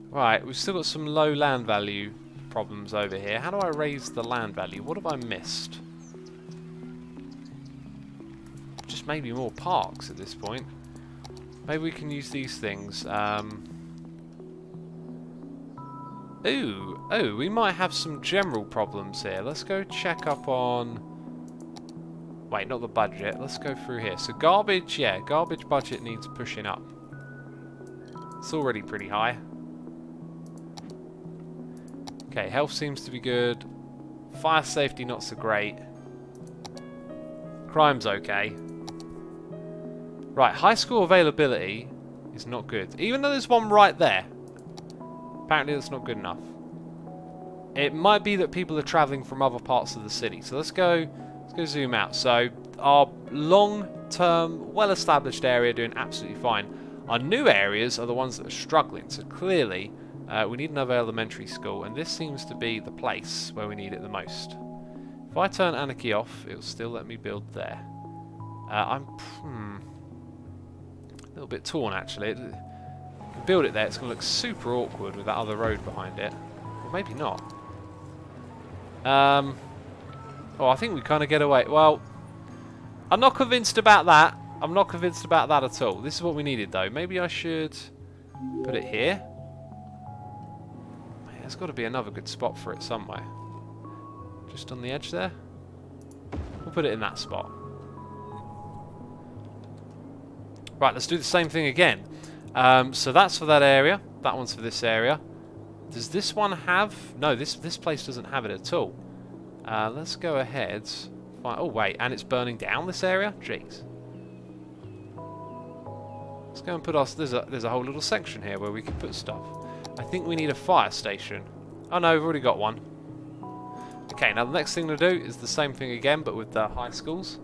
Right, we've still got some low land value problems over here. How do I raise the land value? What have I missed? Just maybe more parks at this point. Maybe we can use these things. Oh, we might have some general problems here. Let's go check up on... Wait, not the budget. Let's go through here. So garbage, yeah, garbage budget needs pushing up. It's already pretty high. Okay, health seems to be good. Fire safety not so great. Crime's okay. Right, high school availability is not good. Even though there's one right there. Apparently that's not good enough. It might be that people are travelling from other parts of the city. So let's go zoom out. So our long-term, well-established area doing absolutely fine. Our new areas are the ones that are struggling. So clearly we need another elementary school, and this seems to be the place where we need it the most. If I turn Anarchy off, it'll still let me build there. I'm a little bit torn actually. Build it there, it's going to look super awkward with that other road behind it. Or maybe not. Oh, I think we kind of get away. Well, I'm not convinced about that. I'm not convinced about that at all. This is what we needed though. Maybe I should put it here. There's got to be another good spot for it somewhere. Just on the edge there. We'll put it in that spot. Right, let's do the same thing again. So that's for that area. That one's for this area. Does this one have... No, this place doesn't have it at all. Let's go ahead. Oh, wait. And it's burning down this area? Jeez. Let's go and put us... There's a whole little section here where we can put stuff. I think we need a fire station. Oh, no, we've already got one. Okay, now the next thing to do is the same thing again, but with the high schools.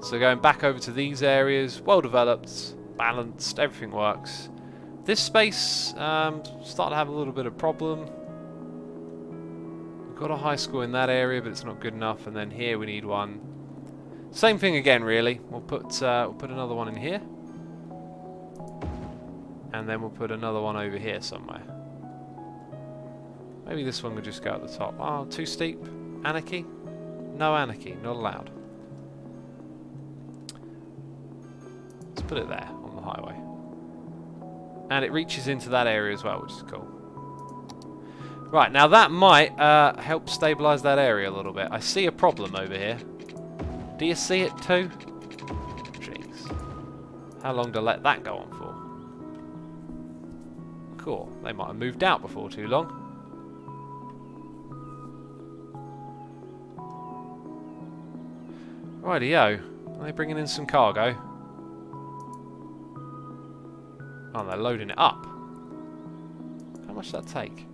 So going back over to these areas, well developed, balanced, everything works. This space starting to have a little bit of problem. We've got a high school in that area, but it's not good enough. And then here we need one. Same thing again, really. We'll put another one in here, and then we'll put another one over here somewhere. Maybe this one could just go at the top. Oh, too steep. Anarchy? No anarchy, not allowed. put it there on the highway. And it reaches into that area as well, which is cool. Right, now that might help stabilise that area a little bit. I see a problem over here. Do you see it too? Jeez. How long to let that go on for? Cool. They might have moved out before too long. Rightio. Are they bringing in some cargo? Oh, they're loading it up. How much does that take?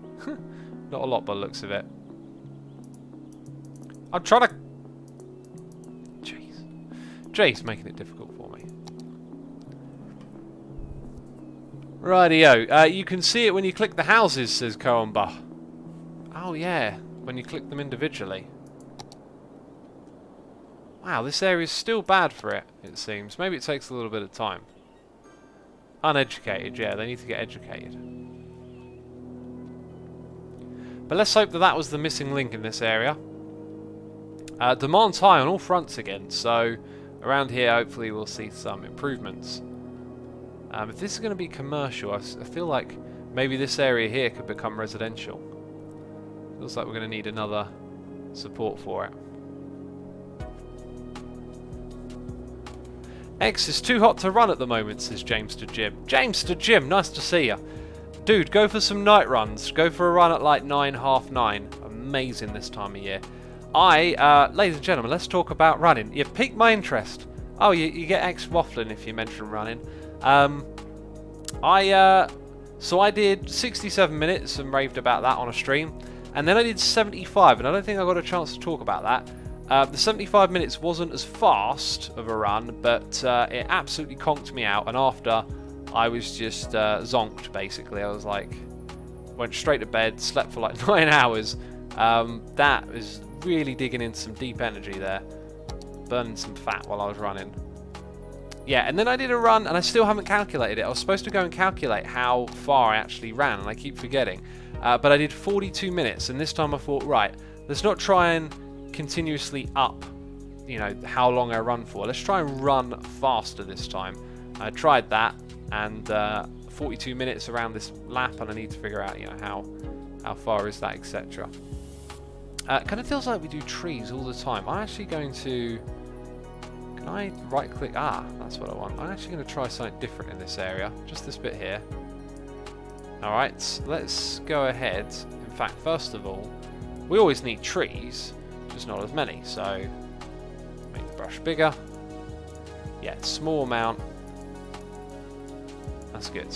Not a lot by the looks of it. I'm trying to... Jeez, making it difficult for me. Rightio. You can see it when you click the houses, says Coenba. Oh yeah, when you click them individually. Wow, this area is still bad for it, it seems. Maybe it takes a little bit of time. Uneducated, yeah, they need to get educated. But let's hope that that was the missing link in this area. Demand's high on all fronts again, so around here hopefully we'll see some improvements. If this is going to be commercial, I feel like maybe this area here could become residential. Feels like we're going to need another support for it. X is too hot to run at the moment, says James to Jim. James to Jim, nice to see you. Dude, go for some night runs. Go for a run at like 9, half 9. Amazing this time of year. Ladies and gentlemen, let's talk about running. You've piqued my interest. Oh, you get X waffling if you mention running. So I did 67 minutes and raved about that on a stream. And then I did 75, and I don't think I got a chance to talk about that. The 75 minutes wasn't as fast of a run, but it absolutely conked me out, and after I was just zonked basically. I was like, went straight to bed, slept for like 9 hours. That was really digging into some deep energy there, burning some fat while I was running. Yeah, and then I did a run, and I still haven't calculated it. I was supposed to go and calculate how far I actually ran, and I keep forgetting. But I did 42 minutes, and this time I thought, right, let's not try and continuously up, you know, how long I run for. Let's try and run faster this time. I tried that, and 42 minutes around this lap, and I need to figure out, you know, how far is that, etc. Kind of feels like we do trees all the time. I'm actually going to... Can I right click? Ah, that's what I want. I'm actually going to try something different in this area. Just this bit here. Alright, let's go ahead. In fact, first of all, we always need trees, just not as many. So, make the brush bigger. Yeah, small amount. That's good.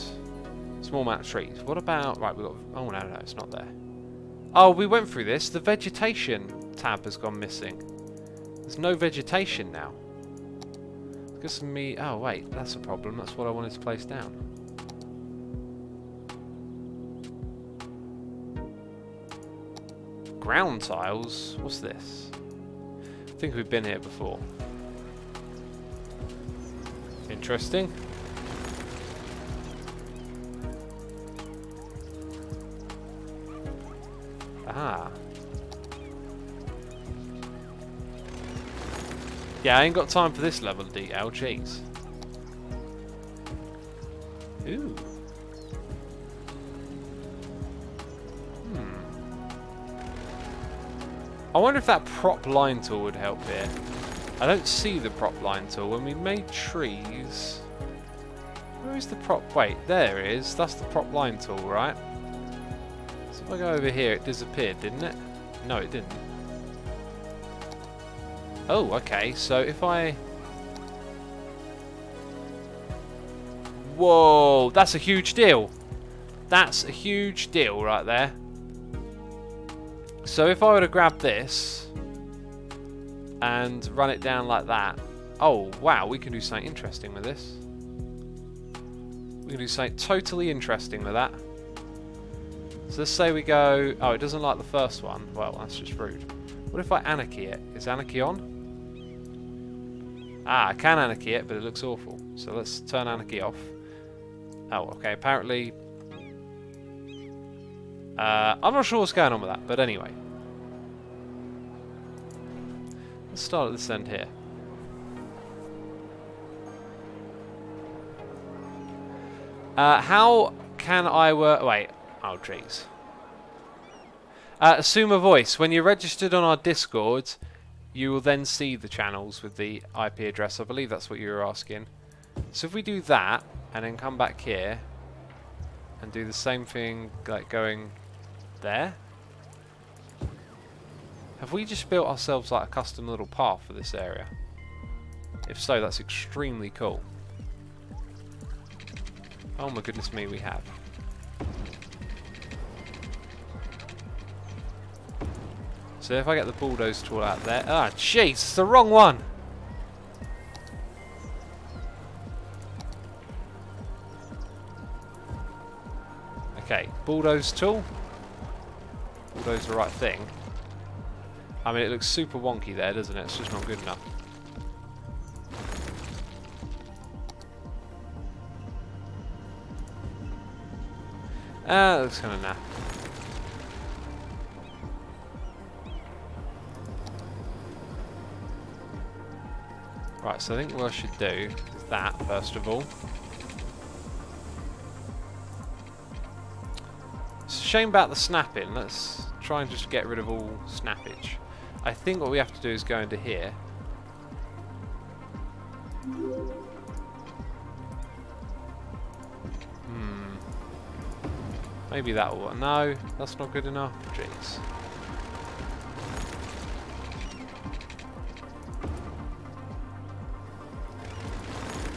Small amount of trees. What about... Right, we've got... Oh, no, it's not there. Oh, we went through this. The vegetation tab has gone missing. There's no vegetation now. Because me... Oh, wait. That's a problem. That's what I wanted to place down. Ground tiles? What's this? I think we've been here before. Interesting. Ah. Yeah, I ain't got time for this level of detail, jeez. Ooh. I wonder if that prop line tool would help here. I don't see the prop line tool. When we made trees... Where is the prop... Wait, there it is. That's the prop line tool, right? So if I go over here, it disappeared, didn't it? No, it didn't. Oh, okay. So if I... Whoa! That's a huge deal. That's a huge deal right there. So if I were to grab this and run it down like that, oh wow, we can do something interesting with this. We can do something totally interesting with that. So let's say we go, oh, it doesn't like the first one. Well, that's just rude. What if I anarchy it? Is anarchy on? Ah, I can anarchy it, but it looks awful. So let's turn anarchy off. Oh, okay, apparently... I'm not sure what's going on with that, but anyway. Let's start at this end here. How can I work... Wait. Oh, jeez. Assume a voice. When you're registered on our Discord, you will then see the channels with the IP address. I believe that's what you were asking. So if we do that, and then come back here, and do the same thing, like going there. Have we just built ourselves like a custom little path for this area? If so, that's extremely cool. Oh my goodness me, we have. So if I get the bulldoze tool out there... Ah, jeez, it's the wrong one! Okay, bulldoze tool. Bulldoze the right thing. I mean, it looks super wonky there, doesn't it? It's just not good enough. That looks kind of naff. Right, so I think what I should do is that, first of all. It's a shame about the snapping. Let's try and just get rid of all snappage. I think what we have to do is go into here. Maybe that will... No, that's not good enough. Jeez.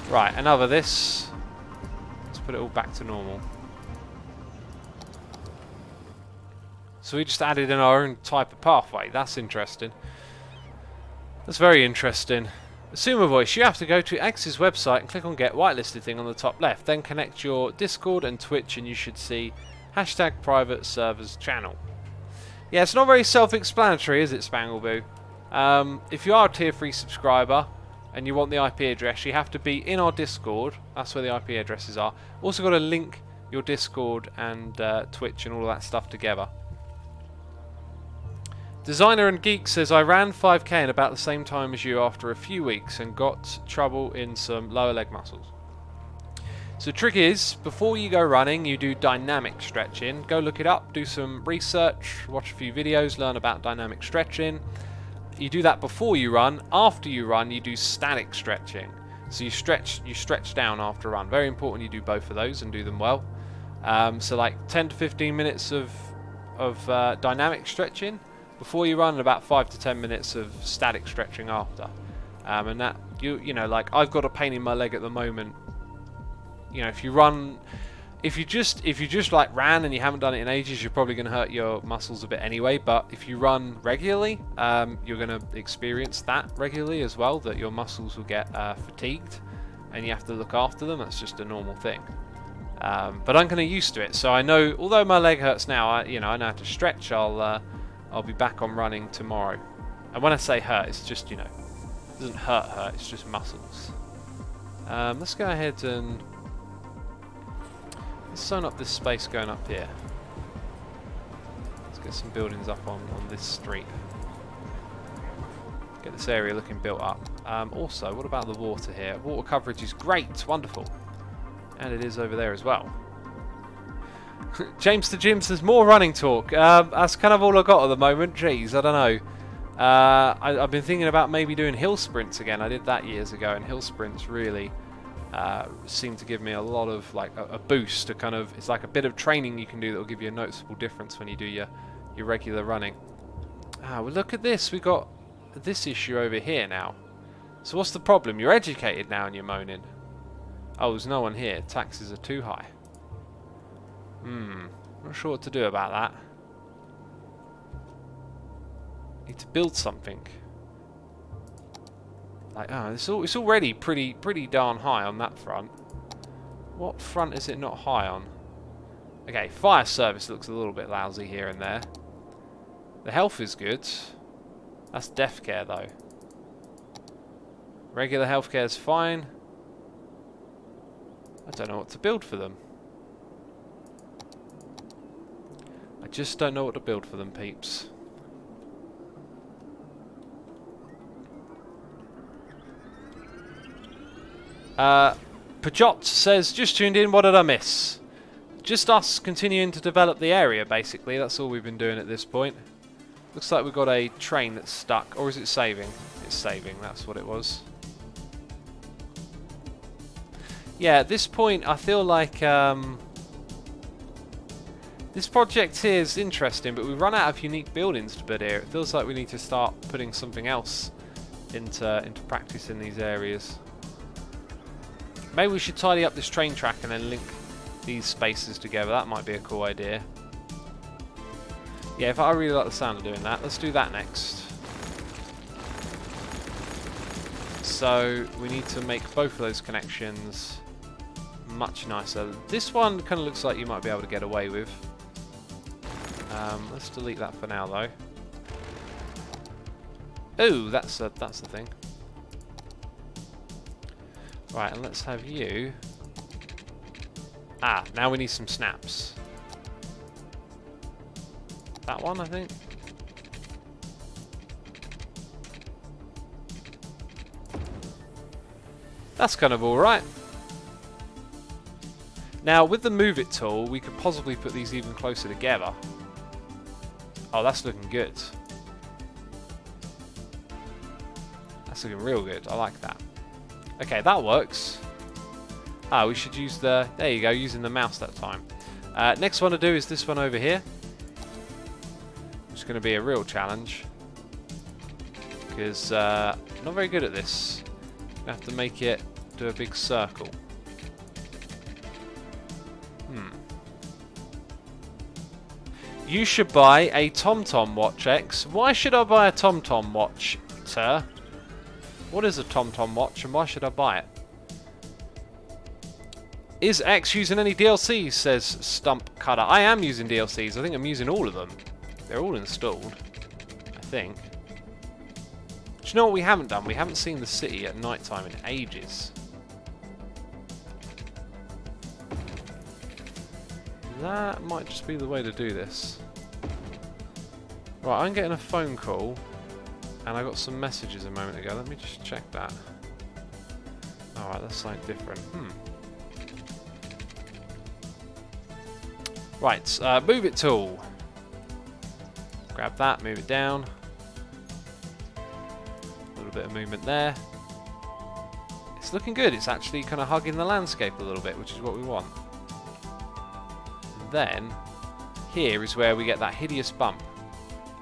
Right, enough of this. Let's put it all back to normal. So we just added in our own type of pathway. That's interesting. That's very interesting. Assume a voice. You have to go to X's website and click on Get Whitelisted thing on the top left. Then connect your Discord and Twitch and you should see #private servers channel. Yeah, it's not very self-explanatory, is it, Spangleboo? If you are a tier 3 subscriber and you want the IP address, you have to be in our Discord. That's where the IP addresses are. Also got to link your Discord and Twitch and all of that stuff together. Designer and Geek says, I ran 5k in about the same time as you after a few weeks and got trouble in some lower leg muscles. So the trick is, before you go running, you do dynamic stretching. Go look it up, do some research, watch a few videos, learn about dynamic stretching. You do that before you run. After you run, you do static stretching. So you stretch down after a run. Very important you do both of those and do them well. So like 10 to 15 minutes of dynamic stretching before you run, and about 5 to 10 minutes of static stretching after. And that, you know, like I've got a pain in my leg at the moment. You know, if you just like ran and you haven't done it in ages, you're probably going to hurt your muscles a bit anyway. But if you run regularly, you're going to experience that regularly as well, that your muscles will get fatigued and you have to look after them. That's just a normal thing. But I'm kind of used to it, so I know, although my leg hurts now, I know how to stretch. I'll be back on running tomorrow. And when I say hurt, it's just, you know, it doesn't hurt, it's just muscles. Let's go ahead and let's zone up this space going up here. Let's get some buildings up on this street. Get this area looking built up. Also, what about the water here? Water coverage is great, wonderful. And it is over there as well. James the Gym says, more running talk. That's kind of all I got at the moment. Jeez, I don't know. I've been thinking about maybe doing hill sprints again. I did that years ago, and hill sprints really seem to give me a lot of, like, a boost. To kind of, it's like a bit of training you can do that will give you a noticeable difference when you do your regular running. Well, look at this. We got this issue over here now. So what's the problem? You're educated now and you're moaning. Oh, there's no one here. Taxes are too high. Not sure what to do about that. Need to build something. Like, it's already pretty darn high on that front. What front is it not high on? Okay, fire service looks a little bit lousy here and there. The health is good. That's death care though. Regular healthcare is fine. I don't know what to build for them. I just don't know what to build for them, peeps. Pajot says, just tuned in, what did I miss? Just us continuing to develop the area, basically. That's all we've been doing at this point. Looks like we've got a train that's stuck. Or is it saving? It's saving, that's what it was. Yeah, at this point, I feel like this project here is interesting, but we've run out of unique buildings to build here. It feels like we need to start putting something else into practice in these areas. Maybe we should tidy up this train track and then link these spaces together. That might be a cool idea. Yeah, if I really like the sound of doing that, let's do that next. So we need to make both of those connections much nicer. This one kind of looks like you might be able to get away with. Let's delete that for now, though. Oh, that's the thing. Right, and let's have you. Ah, now we need some snaps. That one, I think. That's kind of alright. Now, with the Move It tool, we could possibly put these even closer together. Oh, that's looking good. That's looking real good. I like that. Okay, that works. Ah, we should use the... There you go, using the mouse that time. Next one to do is this one over here. It's going to be a real challenge. Because not very good at this. I have to make it do a big circle. You should buy a TomTom watch, X. Why should I buy a TomTom watch, sir? What is a TomTom watch and why should I buy it? Is X using any DLCs, says Stump Cutter. I am using DLCs. I think I'm using all of them. They're all installed, I think. Do you know what we haven't done? We haven't seen the city at night time in ages. That might just be the way to do this. Right, I'm getting a phone call. And I got some messages a moment ago. Let me just check that. Alright, that's something different. Right, Move It tool. Grab that, move it down. A little bit of movement there. It's looking good. It's actually kind of hugging the landscape a little bit, which is what we want. And then, here is where we get that hideous bump.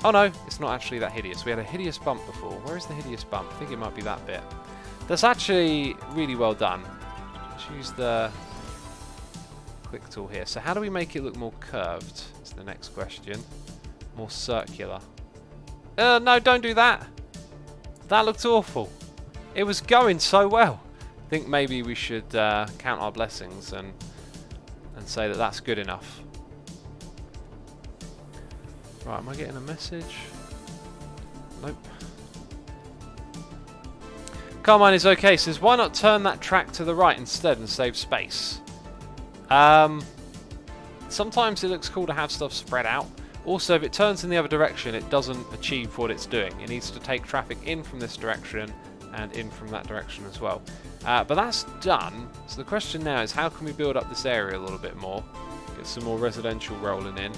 Oh no, it's not actually that hideous. We had a hideous bump before. Where is the hideous bump? I think it might be that bit. That's actually really well done. Let's use the click tool here. So how do we make it look more curved? Is the next question. More circular. No, don't do that. That looked awful. It was going so well. I think maybe we should count our blessings and say that that's good enough. Right, am I getting a message? Nope. Carmine is okay, says why not turn that track to the right instead and save space? Sometimes it looks cool to have stuff spread out. Also, if it turns in the other direction, it doesn't achieve what it's doing. It needs to take traffic in from this direction and in from that direction as well. But that's done. So the question now is how can we build up this area a little bit more? Get some more residential rolling in.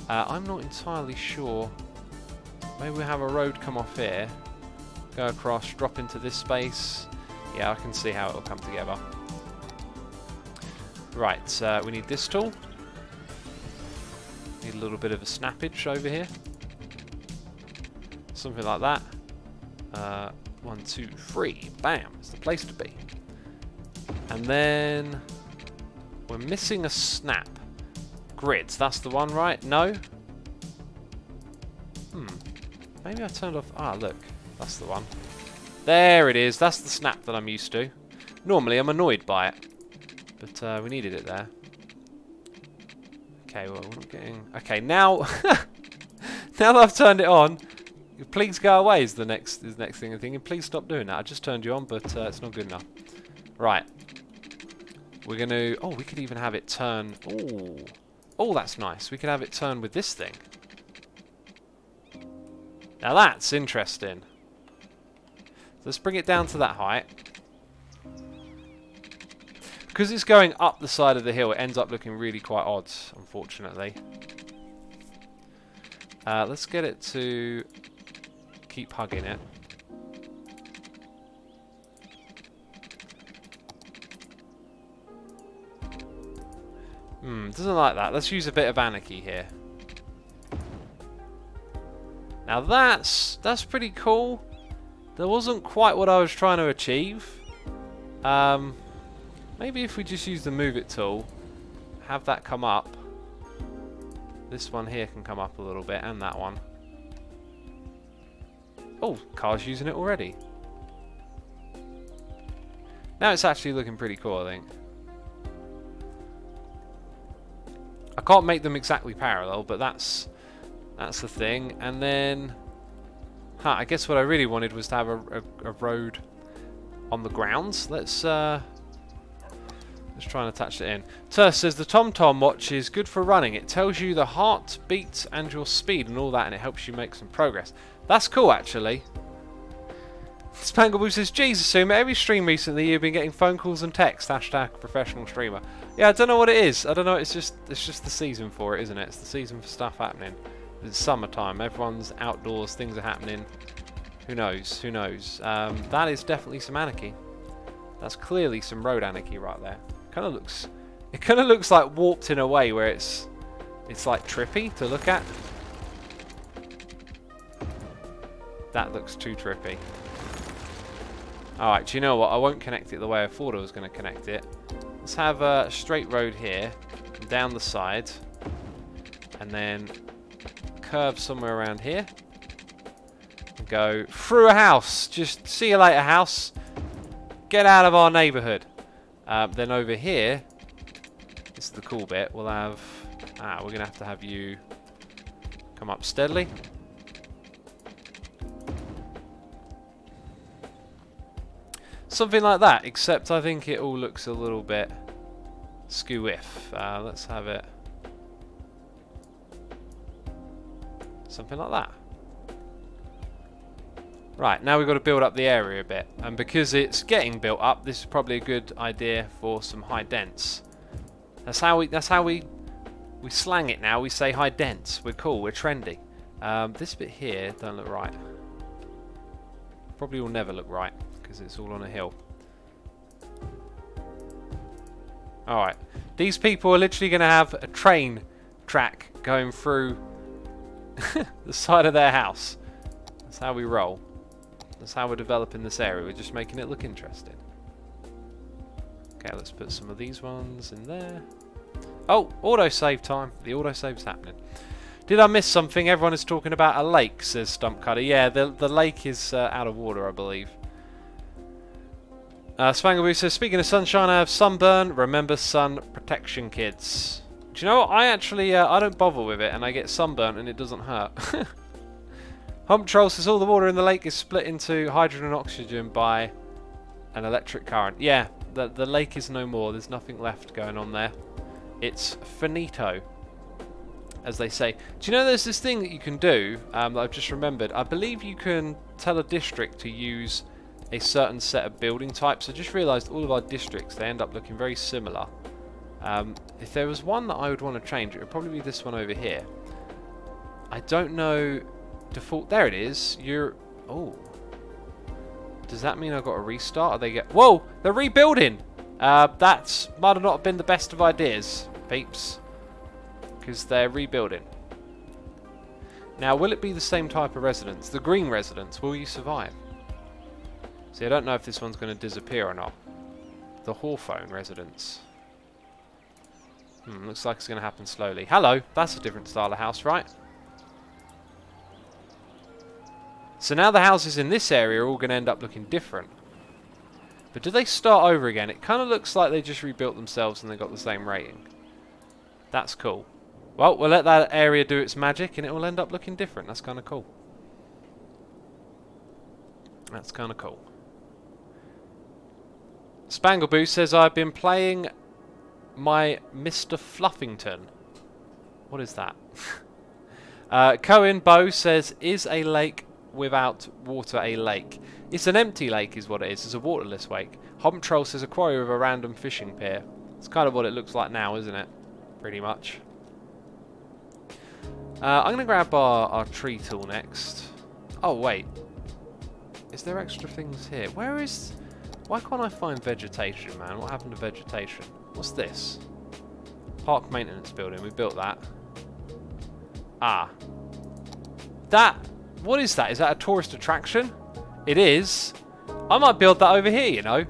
I'm not entirely sure. Maybe we have a road come off here, go across, drop into this space. Yeah, I can see how it will come together. Right, we need this tool. Need a little bit of a snappage over here. Something like that. 1, 2, 3. Bam! It's the place to be. And then we're missing a snap. Grids, that's the one, right? No? Maybe I turned off... Ah, look. That's the one. There it is. That's the snap that I'm used to. Normally, I'm annoyed by it. But we needed it there. Okay, well, we're not getting... Okay, now... now that I've turned it on, please go away is the next thing I'm thinking. Please stop doing that. I just turned you on, but it's not good enough. Right. We're going to... Oh, we could even have it turn... Oh... Oh, that's nice. We could have it turn with this thing. Now that's interesting. Let's bring it down to that height. Because it's going up the side of the hill, it ends up looking really quite odd, unfortunately. Let's get it to keep hugging it. Doesn't like that. Let's use a bit of anarchy here. Now that's pretty cool. That wasn't quite what I was trying to achieve. Maybe if we just use the move it tool, have that come up. This one here can come up a little bit, and that one. Oh, car's using it already. Now it's actually looking pretty cool, I think. I can't make them exactly parallel, but that's the thing. And then, I guess what I really wanted was to have a road on the grounds. Let's try and attach it in. Turs says the TomTom watch is good for running. It tells you the heartbeat and your speed and all that, and it helps you make some progress. That's cool, actually. Spangleboo says, Jesus, Suma, every stream recently you've been getting phone calls and texts. # professional streamer. Yeah, I don't know what it is. I don't know. It's just the season for it, isn't it? It's the season for stuff happening. It's summertime. Everyone's outdoors. Things are happening. Who knows? Who knows? That is definitely some anarchy. That's clearly some road anarchy right there. It kind of looks like warped in a way where it's like trippy to look at. That looks too trippy. Alright, do you know what? I won't connect it the way I thought I was going to connect it. Let's have a straight road here, down the side, and then curve somewhere around here. And go through a house. Just see you later, house. Get out of our neighbourhood. Then over here, this is the cool bit, we'll have... we're going to have you come up steadily. Something like that, except I think it all looks a little bit skew-if. Let's have it something like that. Right, now we've got to build up the area a bit, and because it's getting built up, this is probably a good idea for some high dents. That's how we slang it now. We say high dents. We're cool. We're trendy. This bit here don't look right. Probably will never look right because it's all on a hill. Alright, these people are literally going to have a train track going through the side of their house. That's how we roll. That's how we're developing this area. We're just making it look interesting. Okay, let's put some of these ones in there. Oh, autosave time. The autosave's happening. Did I miss something? Everyone is talking about a lake, says Stump Cutter. Yeah, the lake is out of water, I believe. Spangleboo says, speaking of sunshine, I have sunburn. Remember sun protection, kids. Do you know what? I actually, I don't bother with it, and I get sunburnt, and it doesn't hurt. Hump Troll says, all the water in the lake is split into hydrogen and oxygen by an electric current. Yeah, the lake is no more. There's nothing left going on there. It's finito, as they say. Do you know there's this thing that you can do that I've just remembered? I believe you can tell a district to use a certain set of building types. I just realised all of our districts, they end up looking very similar. If there was one that I would want to change, it would probably be this one over here. I don't know... Default... There it is. Oh. Does that mean I've got to restart? Or they get... Whoa! They're rebuilding! That might have not been the best of ideas, peeps. Because they're rebuilding. Now, will it be the same type of residence? The green residence, will you survive? See, I don't know if this one's going to disappear or not. The Hawthorne residence. Looks like it's going to happen slowly. Hello, that's a different style of house, right? So now the houses in this area are all going to end up looking different. But do they start over again? It kind of looks like they just rebuilt themselves and they got the same rating. That's cool. Well, we'll let that area do its magic and it will end up looking different. That's kind of cool. That's kind of cool. Spangleboo says, I've been playing my Mr. Fluffington. What is that? Cohen Bow says, is a lake without water a lake? It's an empty lake is what it is. It's a waterless lake. Homtrol says a quarry with a random fishing pier. It's kind of what it looks like now, isn't it? Pretty much. I'm going to grab our tree tool next. Oh, wait. Is there extra things here? Where is... Why can't I find vegetation, man? What happened to vegetation? What's this? Park maintenance building. We built that. Ah. That... What is that? Is that a tourist attraction? It is. I might build that over here, you know.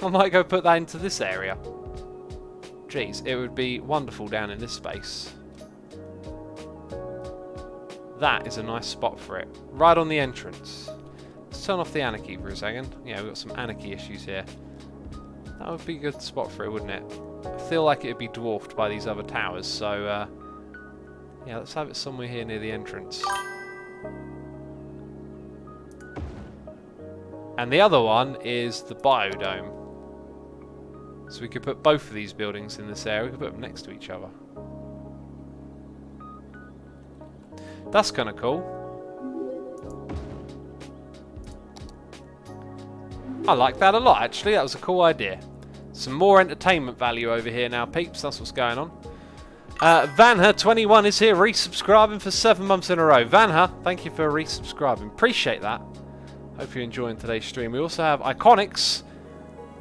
I might go put that into this area. Jeez, it would be wonderful down in this space. That is a nice spot for it. Right on the entrance. Let's turn off the anarchy for a second. Yeah, we've got some anarchy issues here. That would be a good spot for it, wouldn't it? I feel like it would be dwarfed by these other towers, so... yeah, let's have it somewhere here near the entrance. And the other one is the biodome. So we could put both of these buildings in this area. We could put them next to each other. That's kind of cool. I like that a lot, actually. That was a cool idea. Some more entertainment value over here now, peeps. That's what's going on. Vanha21 is here, resubscribing for 7 months in a row. Vanha, thank you for resubscribing. Appreciate that. Hope you're enjoying today's stream. We also have Iconics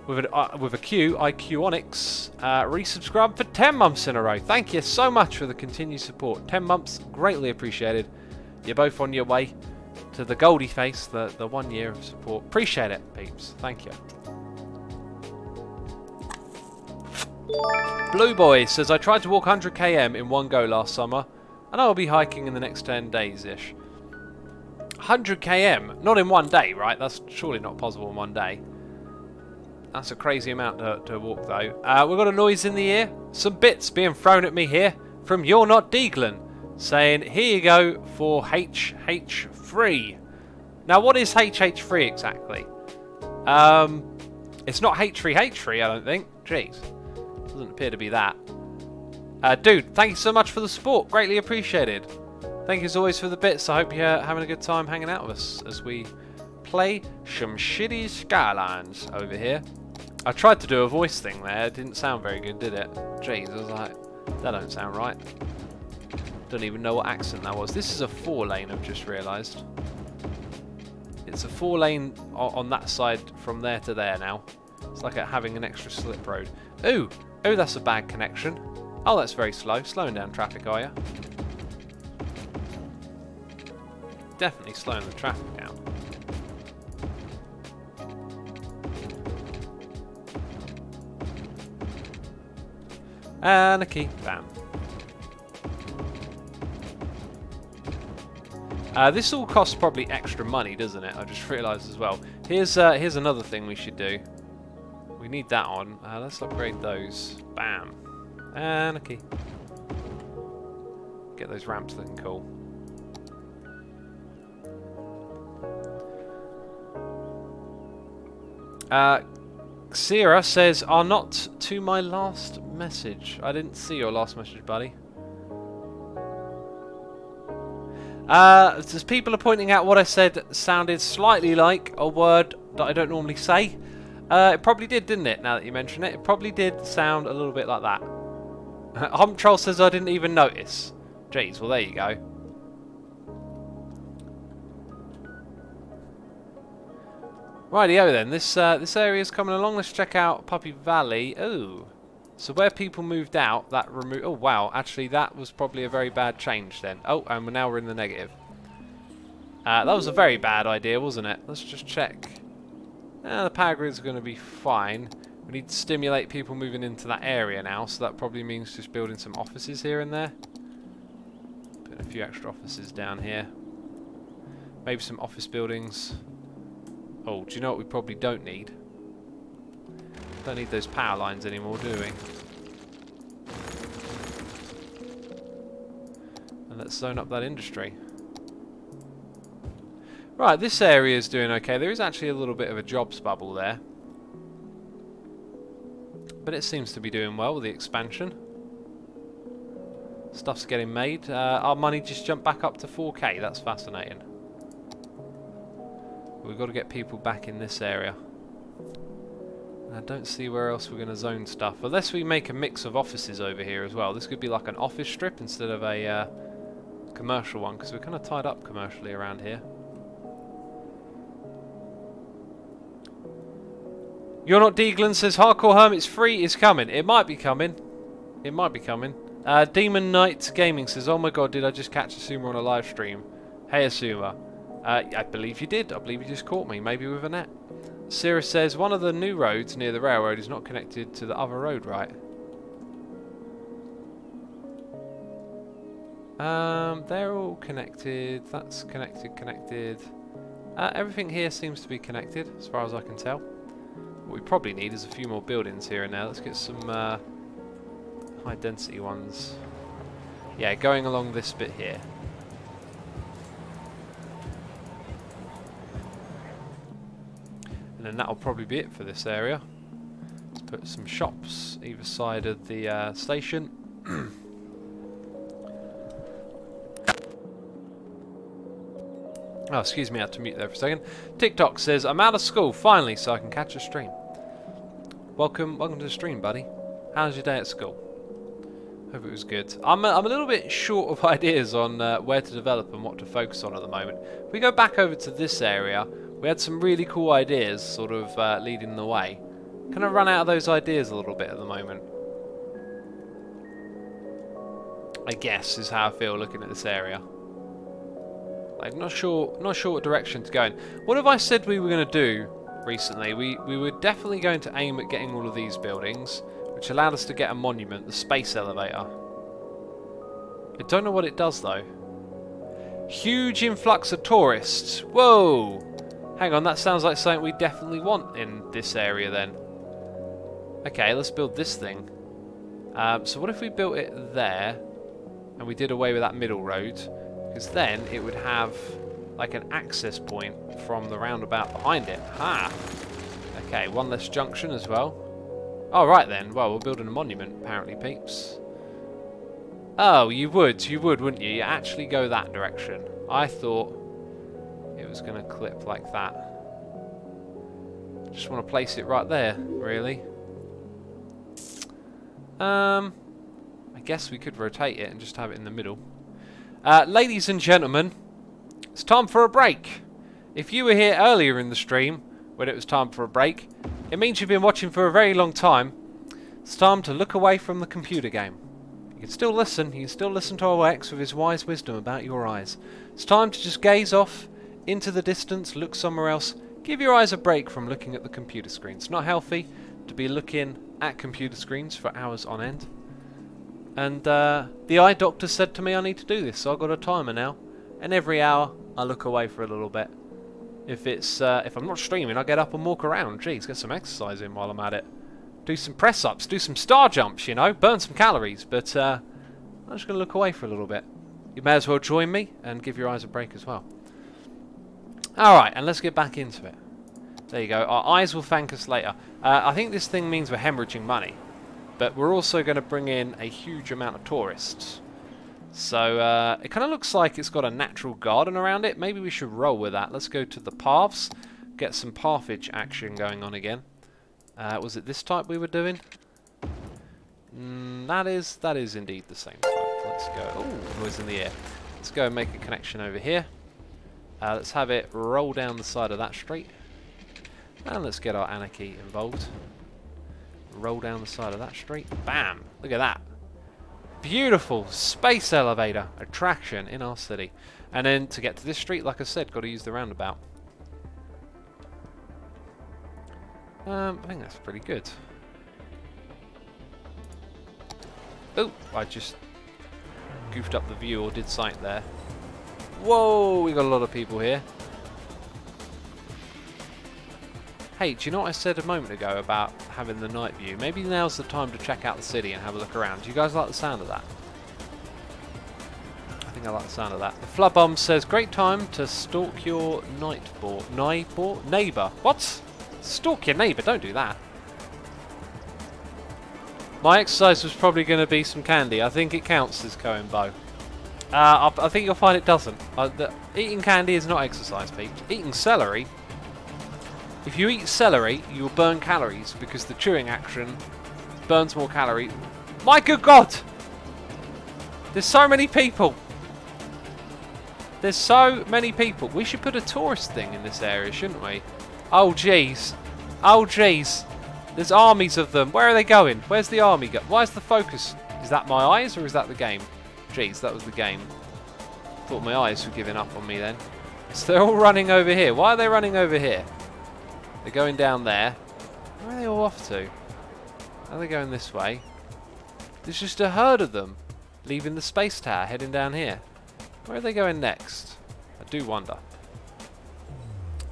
with a Q, IQonics, resubscribed for 10 months in a row. Thank you so much for the continued support. 10 months, greatly appreciated. You're both on your way to the Goldie face, the 1 year of support. Appreciate it, peeps. Thank you. Blue Boy says, I tried to walk 100 km in one go last summer, and I will be hiking in the next 10 days-ish. 100 km? Not in one day, right? That's surely not possible in one day. That's a crazy amount to walk, though. We've got a noise in the ear. Some bits being thrown at me here from You're Not Deaglan, saying, here you go for HH3. Now, what is HH3 exactly? It's not H3H3, I don't think. Jeez. Doesn't appear to be that. Dude, thank you so much for the support. Greatly appreciated. Thank you as always for the bits. I hope you're having a good time hanging out with us as we play some shitty Skylines over here. I tried to do a voice thing there. It didn't sound very good, did it? Jeez, I was like, that don't sound right. Don't even know what accent that was. This is a 4-lane, I've just realised. It's a 4-lane on that side from there to there now. It's like having an extra slip road. Ooh! Oh, that's a bad connection. Oh, that's very slow. Slowing down traffic, are you? Definitely slowing the traffic down. Anarchy. Bam. This all costs probably extra money, doesn't it? I just realised as well. Here's another thing we should do. We need that on. Let's upgrade those. Bam. Anarchy. Get those ramps looking cool. Xera says, are not to my last message. I didn't see your last message, buddy. As people are pointing out, what I said sounded slightly like a word that I don't normally say. It probably did, didn't it, now that you mention it? It probably did sound a little bit like that. Homtroll says I didn't even notice. Jeez, well there you go. Rightio then, this area's coming along. Let's check out Puppy Valley. Ooh. So where people moved out, that removed... Oh, wow. Actually, that was probably a very bad change then. Oh, and now we're in the negative. That was a very bad idea, wasn't it? Let's just check. The power grids are going to be fine. We need to stimulate people moving into that area now, so that probably means just building some offices here and there. Putting a few extra offices down here. Maybe some office buildings. Oh, do you know what we probably don't need? Don't need those power lines anymore, do we? And let's zone up that industry. Right, this area is doing okay. There is actually a little bit of a jobs bubble there. But it seems to be doing well with the expansion. Stuff's getting made. Our money just jumped back up to 4k. That's fascinating. We've got to get people back in this area. I don't see where else we're going to zone stuff. Unless we make a mix of offices over here as well. This could be like an office strip instead of a commercial one, because we're kind of tied up commercially around here. You're Not Deaglan says Hardcore Hermit's free is coming. It might be coming. It might be coming. Demon Knight Gaming says, oh my god, did I just catch Asuma on a live stream? Hey Asuma. I believe you did. I believe you just caught me, maybe with a net. Cirrus says, one of the new roads near the railroad is not connected to the other road, right? They're all connected. That's connected. Everything here seems to be connected, as far as I can tell. What we probably need is a few more buildings here and now. Let's get some high density ones. Yeah, going along this bit here. And then that'll probably be it for this area. Let's put some shops either side of the station. Oh, excuse me, I had to mute there for a second. TikTok says, I'm out of school, finally, so I can catch a stream. Welcome to the stream, buddy. How's your day at school? Hope it was good. I'm a little bit short of ideas on where to develop and what to focus on at the moment. If we go back over to this area, we had some really cool ideas sort of leading the way. Kind of run out of those ideas a little bit at the moment. I guess is how I feel looking at this area. I'm not sure what direction to go in. What have I said we were going to do recently? We were definitely going to aim at getting all of these buildings, which allowed us to get a monument, the space elevator. I don't know what it does though. Huge influx of tourists. Whoa! Hang on, that sounds like something we definitely want in this area then. Okay, let's build this thing. So what if we built it there, and we did away with that middle road? Because then it would have like an access point from the roundabout behind it. Ha! Okay, one less junction as well. Oh, right then. Well, we're building a monument, apparently, peeps. Oh, you would, wouldn't you? You actually go that direction. I thought it was going to clip like that. Just want to place it right there, really. I guess we could rotate it and just have it in the middle. Ladies and gentlemen, it's time for a break. If you were here earlier in the stream when it was time for a break, it means you've been watching for a very long time. It's time to look away from the computer game. You can still listen. You can still listen to OX with his wise wisdom about your eyes. It's time to just gaze off into the distance, look somewhere else. Give your eyes a break from looking at the computer screen. It's not healthy to be looking at computer screens for hours on end. And the eye doctor said to me I need to do this, so I've got a timer now. And every hour I look away for a little bit. If I'm not streaming, I get up and walk around. Geez, get some exercise in while I'm at it. Do some press-ups, do some star jumps, you know, burn some calories. But I'm just going to look away for a little bit. You may as well join me and give your eyes a break as well. Alright, and let's get back into it. There you go. Our eyes will thank us later. I think this thing means we're hemorrhaging money. But we're also going to bring in a huge amount of tourists. So it kind of looks like it's got a natural garden around it. Maybe we should roll with that. Let's go to the paths. Get some pathage action going on again. Was it this type we were doing? That is indeed the same type. Let's go. Oh, noise in the air. Let's go and make a connection over here. Let's have it roll down the side of that street. And let's get our Anarchy involved. Roll down the side of that street. Bam! Look at that. Beautiful space elevator attraction in our city. And then to get to this street, like I said, got to use the roundabout. I think that's pretty good. Oh, I just goofed up the view or did something there. Whoa, we got a lot of people here. Hey, do you know what I said a moment ago about having the night view? Maybe now's the time to check out the city and have a look around. Do you guys like the sound of that? I think I like the sound of that. The Flubbum says, great time to stalk your neighbour. What? Stalk your neighbour, don't do that. My exercise was probably going to be some candy. I think it counts as Cohen Bow. I think you'll find it doesn't. Eating candy is not exercise, Pete. Eating celery If you eat celery, you will burn calories because the chewing action burns more calories. My good God! There's so many people. There's so many people. We should put a tourist thing in this area, shouldn't we? Oh, jeez. Oh, jeez. There's armies of them. Where are they going? Where's the army go? Why is the focus? Is that my eyes or is that the game? Jeez, that was the game. Thought my eyes were giving up on me then. So they're all running over here. Why are they running over here? They're going down there. Where are they all off to? Are they going this way? There's just a herd of them leaving the space tower, heading down here. Where are they going next? I do wonder.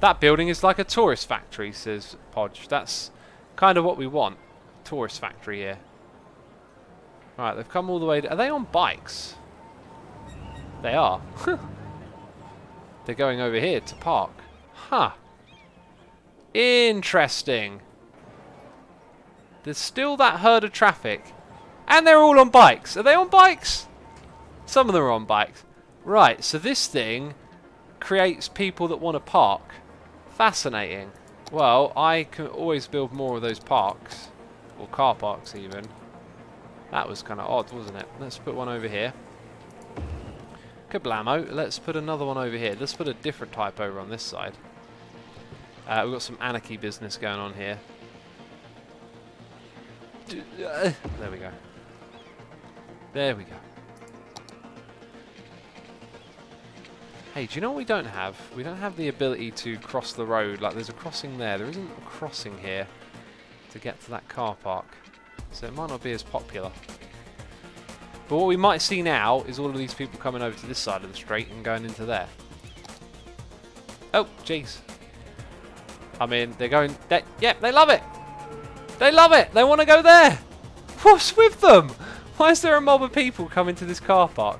That building is like a tourist factory, says Podge. That's kind of what we want. Tourist factory here. Right, they've come all the way. Are they on bikes? They are. They're going over here to park. Huh. Interesting. There's still that herd of traffic. And they're all on bikes. Are they on bikes? Some of them are on bikes. Right, so this thing creates people that want to park. Fascinating. Well, I can always build more of those parks. Or car parks even. That was kind of odd, wasn't it? Let's put one over here. Kablamo. Let's put another one over here. Let's put a different type over on this side. We've got some anarchy business going on here. There we go. There we go. Hey, do you know what we don't have? We don't have the ability to cross the road. Like, there's a crossing there. There isn't a crossing here to get to that car park. So it might not be as popular. But what we might see now is all of these people coming over to this side of the street and going into there. Oh, jeez. I mean, they're going... Yep, they love it! They love it! They want to go there! What's with them? Why is there a mob of people coming to this car park?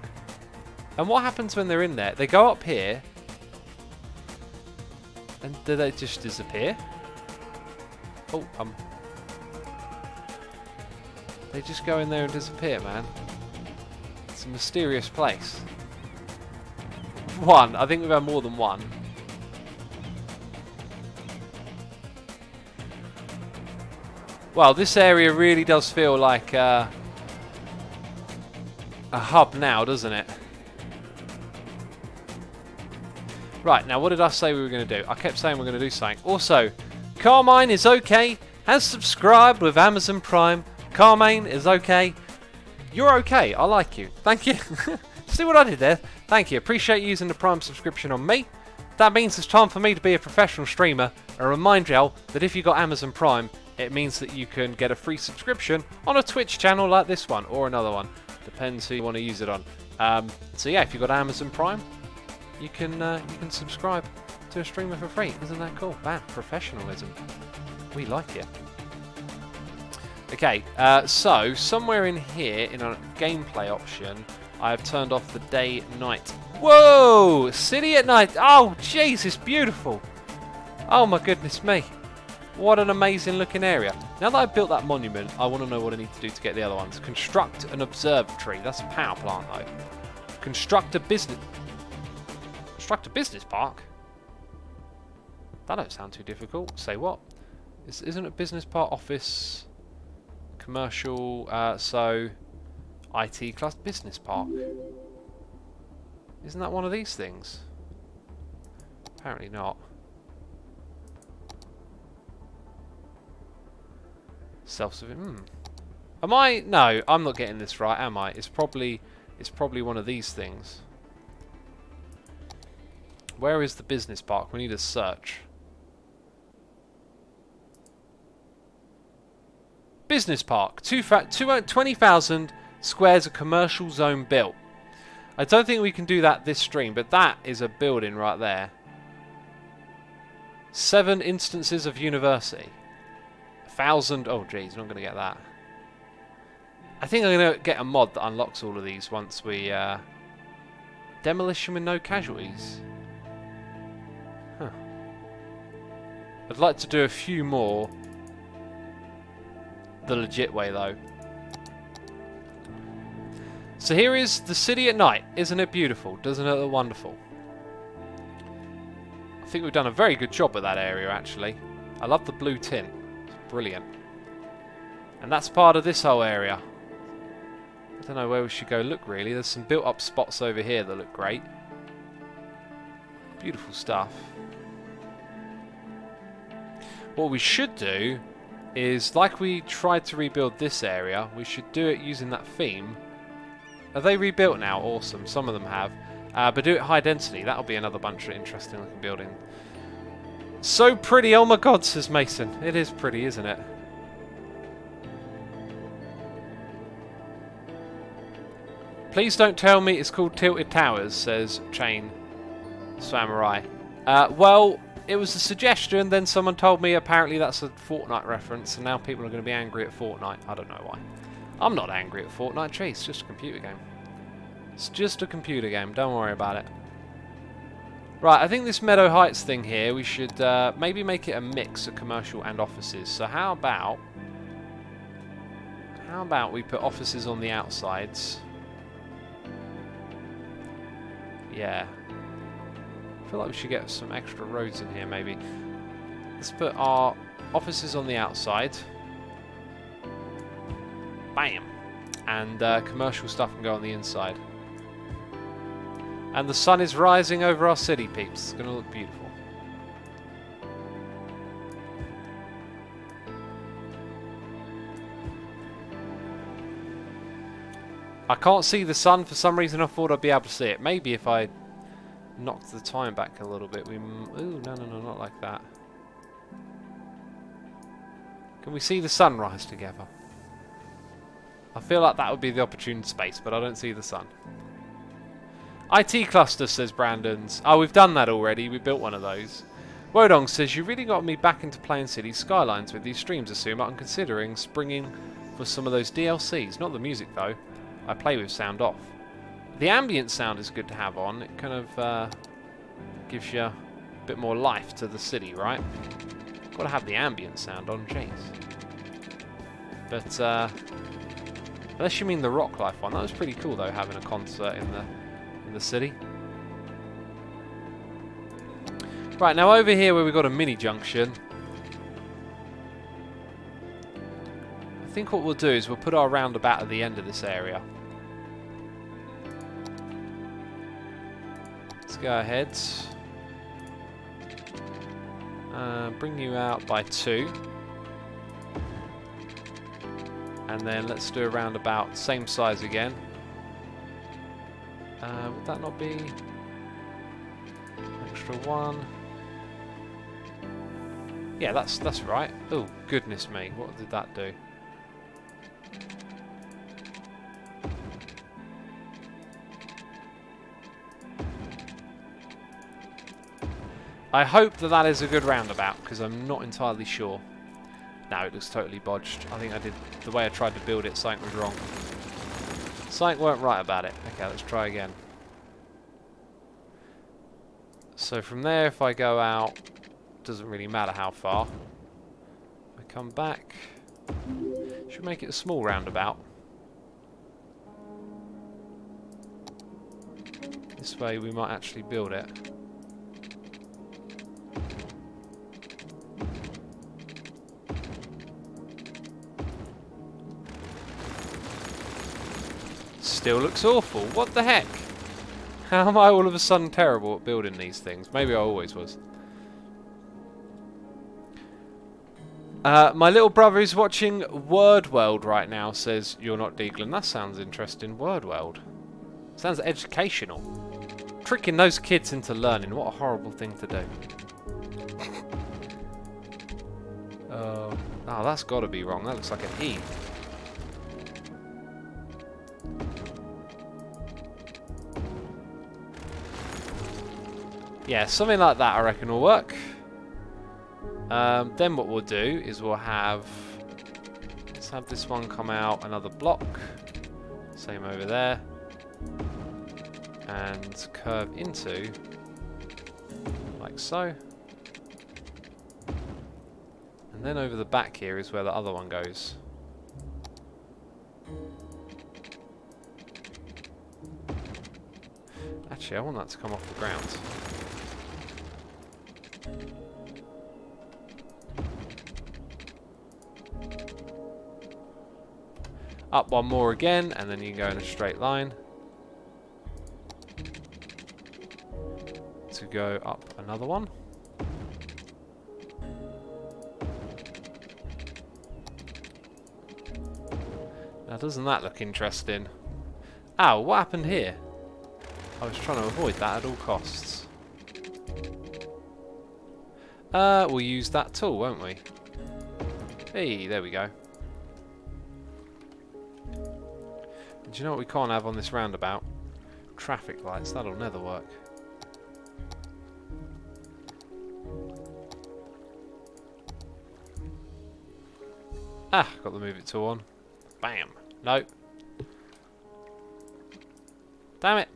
And what happens when they're in there? They go up here. And do they just disappear? Oh, they just go in there and disappear, man. It's a mysterious place. One. I think we've had more than one. Well, this area really does feel like a hub now, doesn't it? Right, now what did I say we were going to do? I kept saying we're going to do something. Also, Carmine is okay, has subscribed with Amazon Prime. Carmine is okay. You're okay. I like you. Thank you. See what I did there? Thank you. Appreciate you using the Prime subscription on me. That means it's time for me to be a professional streamer. And remind y'all that if you got Amazon Prime, it means that you can get a free subscription on a Twitch channel like this one or another one. Depends who you want to use it on. So yeah, if you've got Amazon Prime, you can subscribe to a streamer for free. Isn't that cool? Bam, professionalism. We like it. Okay, so somewhere in here, in a gameplay option, I have turned off the day-night. Whoa! City at night! Oh, jeez, it's beautiful! Oh my goodness me. What an amazing looking area. Now that I've built that monument, I want to know what I need to do to get the other ones. Construct an observatory. That's a power plant, though. Construct a business park? That don't sound too difficult. Say what? Isn't a business park office... commercial, so IT class business park. Isn't that one of these things? Apparently not. Self-sufficient. Am I? No, I'm not getting this right, am I? It's probably one of these things. Where is the business park? We need a search. Business park, 20,000 squares of commercial zone built. I don't think we can do that this stream, but that is a building right there. 7 instances of university. 1,000. Oh, geez, I'm not going to get that. I think I'm going to get a mod that unlocks all of these once we demolition with no casualties. Huh. I'd like to do a few more. The legit way, though. So here is the city at night. Isn't it beautiful? Doesn't it look wonderful? I think we've done a very good job at that area, actually. I love the blue tint. It's brilliant. And that's part of this whole area. I don't know where we should go look, really. There's some built-up spots over here that look great. Beautiful stuff. What we should do is, like we tried to rebuild this area, we should do it using that theme. Are they rebuilt now? Awesome. Some of them have. But do it high density. That'll be another bunch of interesting looking building. So pretty. Oh my god, says Mason. It is pretty, isn't it? Please don't tell me it's called Tilted Towers, says Chain Samurai. Well, it was a suggestion, then someone told me apparently that's a Fortnite reference, and now people are going to be angry at Fortnite. I don't know why. I'm not angry at Fortnite, gee, it's just a computer game. It's just a computer game, don't worry about it. Right, I think this Meadow Heights thing here, we should maybe make it a mix of commercial and offices. So how about we put offices on the outsides? Yeah. I feel like we should get some extra roads in here, maybe. Let's put our offices on the outside. Bam! And commercial stuff can go on the inside. And the sun is rising over our city, peeps. It's going to look beautiful. I can't see the sun. For some reason I thought I'd be able to see it. Maybe if I knocked the time back a little bit. Ooh, no, not like that. Can we see the sun rise together? I feel like that would be the opportune space, but I don't see the sun. IT cluster, says Brandon's. Oh, we've done that already. We built one of those. Wodong says, you really got me back into playing City Skylines with these streams, assume. I'm considering springing for some of those DLCs. Not the music, though. I play with sound off. The ambient sound is good to have on. It kind of gives you a bit more life to the city, right? Got to have the ambient sound on, jeez. But unless you mean the Rock Life one, that was pretty cool though, having a concert in the city. Right, now over here where we've got a mini junction, I think what we'll do is we'll put our roundabout at the end of this area. Let's go ahead. Bring you out by 2. And then let's do a roundabout, same size again. Would that not be extra 1? Yeah, that's right. Oh, goodness me, what did that do? I hope that that is a good roundabout, because I'm not entirely sure. No, it looks totally bodged. I think the way I tried to build it, something was wrong. Something weren't right about it. Okay, let's try again. So from there, if I go out, doesn't really matter how far. If I come back, should make it a small roundabout. This way we might actually build it. Still looks awful. What the heck? How am I all of a sudden terrible at building these things? Maybe I always was. My little brother is watching Word World right now, says You're Not Deaglan. That sounds interesting. Word World. Sounds educational. Tricking those kids into learning. What a horrible thing to do. Oh, that's got to be wrong. That looks like an E. Yeah, something like that I reckon will work. Then what we'll do is let's have this one come out another block. Same over there. And curve into, like so. And then over the back here is where the other one goes. Actually, I want that to come off the ground. Up one more again, and then you can go in a straight line. To go up another one. Now doesn't that look interesting? Ow, what happened here? I was trying to avoid that at all costs. We'll use that tool, won't we? Hey, there we go. Do you know what we can't have on this roundabout? Traffic lights, that'll never work. Ah, got the move it tool on. Bam. No. Damn it.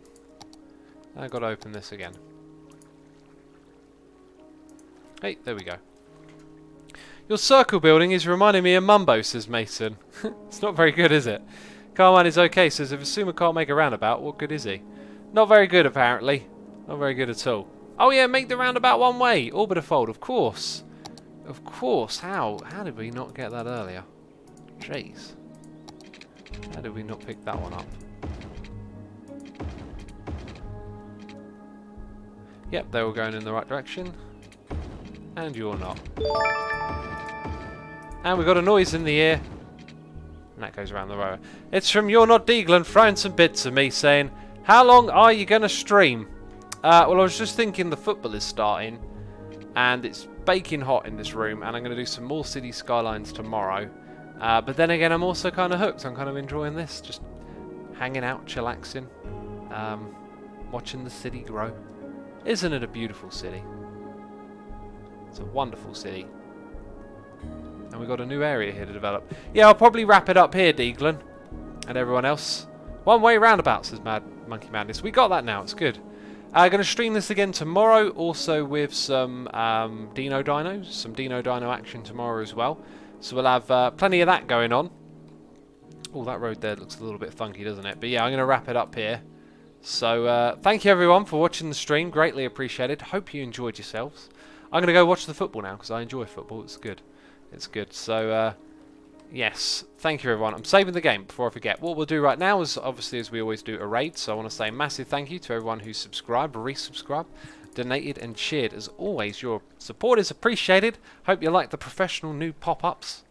I've got to open this again. Hey, there we go. Your circle building is reminding me of Mumbo, says Mason. It's not very good, is it? Carmine is okay, says if Asuma can't make a roundabout, what good is he? Not very good, apparently. Not very good at all. Oh yeah, make the roundabout one way. Orbiter fold, of course. Of course. How? How did we not get that earlier? Jeez. How did we not pick that one up? Yep, they were going in the right direction. And you're not. And we got a noise in the ear. And that goes around the row. It's from You're Not Deaglan throwing some bits at me saying, how long are you going to stream? Well, I was just thinking the football is starting. And it's baking hot in this room. And I'm going to do some more City Skylines tomorrow. But then again, I'm also kind of hooked. I'm kind of enjoying this. Just hanging out, chillaxing. Watching the city grow. Isn't it a beautiful city? It's a wonderful city. And we've got a new area here to develop. Yeah, I'll probably wrap it up here, Deaglan. And everyone else. One-way roundabout, says Mad Monkey Madness. We got that now. It's good. I'm going to stream this again tomorrow. Also with some Dino Dinos. Some Dino Dino action tomorrow as well. So we'll have plenty of that going on. Oh, that road there looks a little bit funky, doesn't it? But yeah, I'm going to wrap it up here. So thank you everyone for watching the stream. Greatly appreciated. Hope you enjoyed yourselves. I'm going to go watch the football now because I enjoy football. It's good. It's good. So yes, thank you everyone. I'm saving the game before I forget. What we'll do right now is obviously, as we always do, a raid. So I want to say a massive thank you to everyone who subscribed, resubscribed, donated and cheered. As always, your support is appreciated. Hope you like the professional new pop-ups.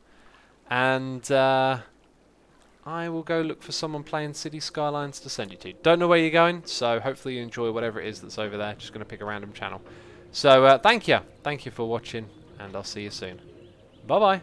And I will go look for someone playing City Skylines to send you to. Don't know where you're going, so hopefully you enjoy whatever it is that's over there. Just going to pick a random channel. So thank you. Thank you for watching, and I'll see you soon. Bye-bye.